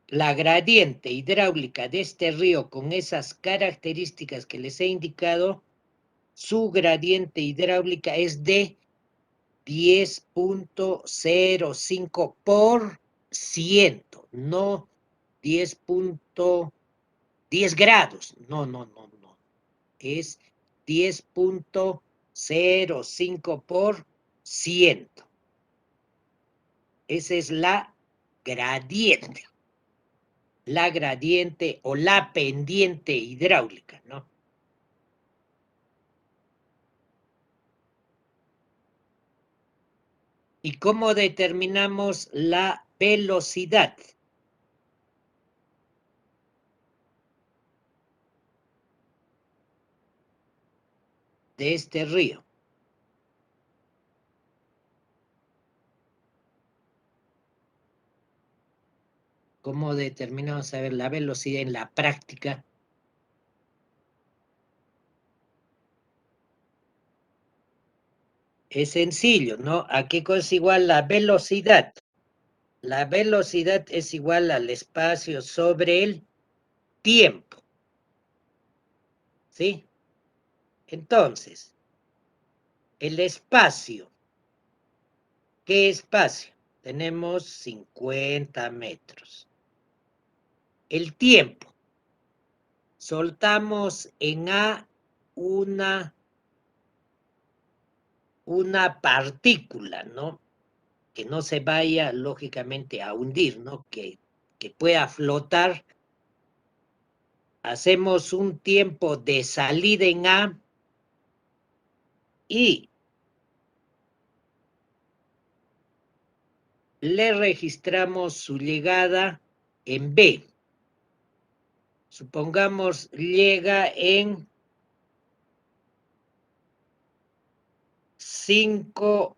la gradiente hidráulica de este río con esas características que les he indicado, su gradiente hidráulica es de 10,05%, no 10 grados, no, es 10,05%. Esa es la gradiente o la pendiente hidráulica, ¿no? ¿Y cómo determinamos la velocidad? De este río. ¿Cómo determinamos, a ver, la velocidad en la práctica? Es sencillo, ¿no? ¿A qué cosa es igual la velocidad? La velocidad es igual al espacio sobre el tiempo. ¿Sí? Entonces, el espacio. ¿Qué espacio? Tenemos 50 metros. El tiempo. Soltamos en A una partícula, ¿no? Que no se vaya, lógicamente, a hundir, ¿no? Que pueda flotar. Hacemos un tiempo de salida en A y le registramos su llegada en B. supongamos, llega en 5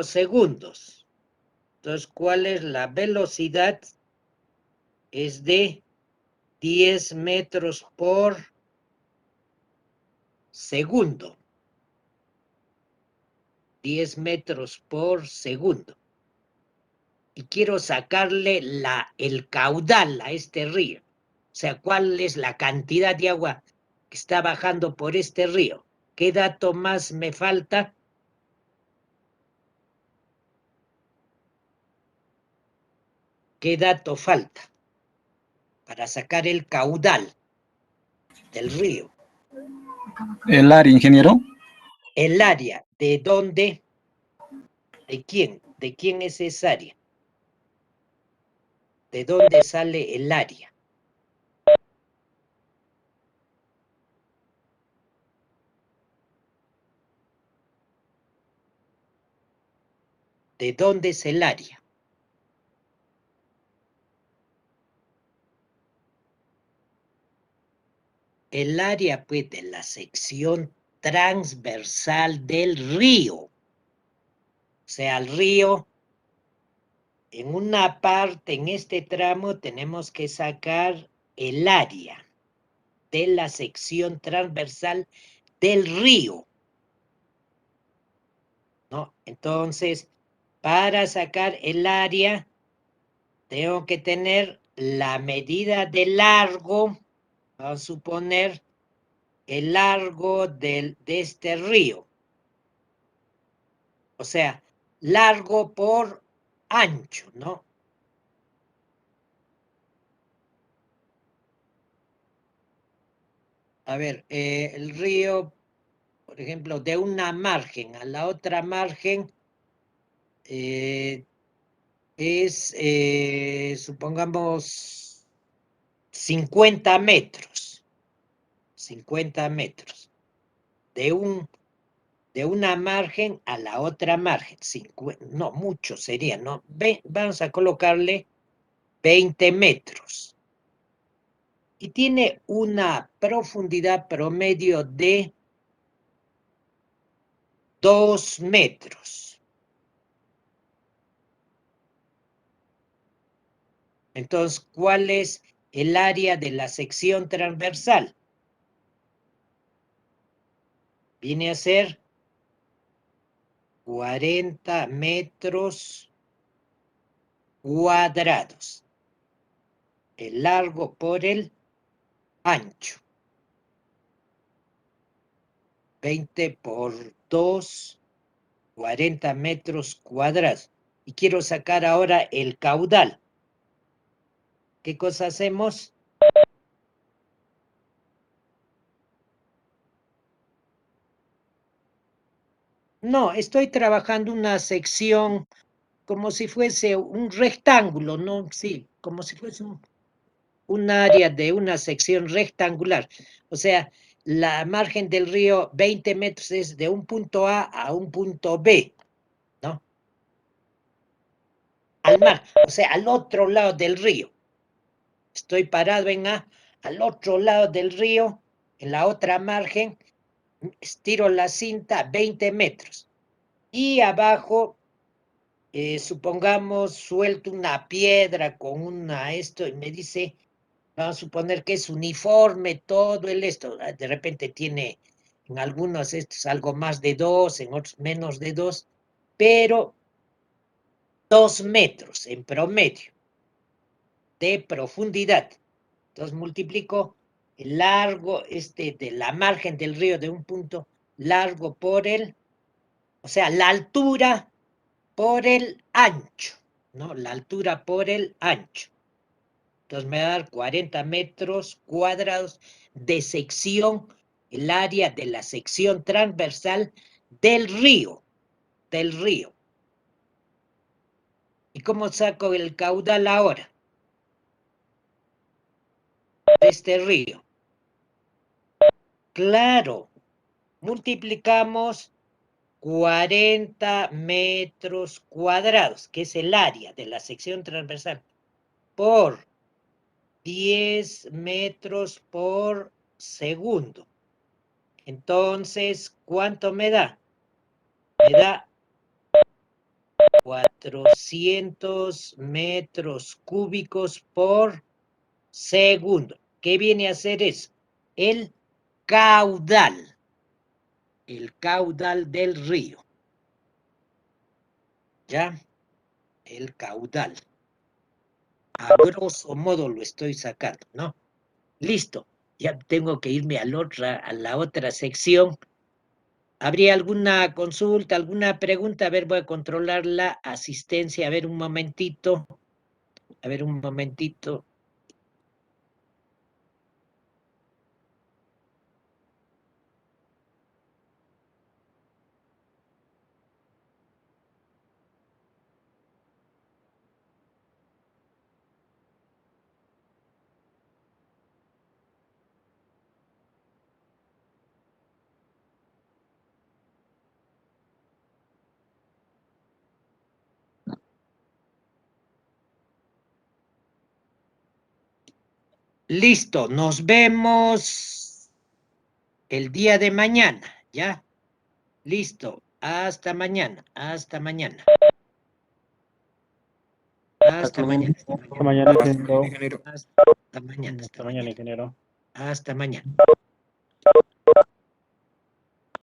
segundos. Entonces, ¿cuál es la velocidad? Es de 10 metros por segundo. 10 metros por segundo. Y quiero sacarle el caudal a este río. O sea, ¿cuál es la cantidad de agua que está bajando por este río? ¿Qué dato más me falta? ¿Qué dato falta para sacar el caudal del río? El área, ingeniero. El área, ¿de dónde? ¿De quién? ¿De quién es esa área? ¿De dónde sale el área? ¿De dónde es el área? El área, pues, de la sección transversal del río. O sea, el río, en una parte, en este tramo, tenemos que sacar el área de la sección transversal del río, ¿no? Entonces, para sacar el área, tengo que tener la medida de largo, vamos a suponer el largo de este río. O sea, largo por ancho, ¿no? A ver, el río, por ejemplo, de una margen a la otra margen es, supongamos, 50 metros. 50 metros. De una margen a la otra margen. No, mucho sería, ¿no? Vamos a colocarle 20 metros. Y tiene una profundidad promedio de 2 metros. Entonces, ¿cuál es el área de la sección transversal? Viene a ser 40 metros cuadrados. El largo por el ancho. 20 por 2, 40 metros cuadrados. Y quiero sacar ahora el caudal. ¿Qué cosa hacemos? No, estoy trabajando una sección como si fuese un rectángulo, ¿no? Sí, como si fuese un área de una sección rectangular. O sea, la margen del río, 20 metros, es de un punto A un punto B, ¿no? Al mar, o sea, al otro lado del río. Estoy parado en A, al otro lado del río, en la otra margen, estiro la cinta 20 metros. Y abajo, supongamos, suelto una piedra con esto y me dice, vamos a suponer que es uniforme todo esto. De repente tiene en algunos estos algo más de 2, en otros menos de 2, pero 2 metros en promedio de profundidad. Entonces multiplico el largo de la margen del río de un punto largo por o sea, la altura por el ancho, ¿no? La altura por el ancho. Entonces me va a dar 40 metros cuadrados de sección, el área de la sección transversal del río, ¿Y cómo saco el caudal ahora? De este río. Claro, multiplicamos 40 metros cuadrados, que es el área de la sección transversal, por 10 metros por segundo. Entonces, ¿cuánto me da? Me da 400 metros cúbicos por segundo. ¿Qué viene a ser eso? El caudal del río. ¿Ya? El caudal. A grosso modo lo estoy sacando, ¿no? Listo. Ya tengo que irme a la otra sección. ¿Habría alguna consulta, alguna pregunta? A ver, voy a controlar la asistencia. A ver, un momentito. A ver, un momentito. Listo, nos vemos el día de mañana, ¿ya? Listo, hasta mañana, hasta mañana. Hasta mañana. Hasta mañana, ingeniero. Hasta mañana, Hasta mañana, ingeniero. hasta mañana.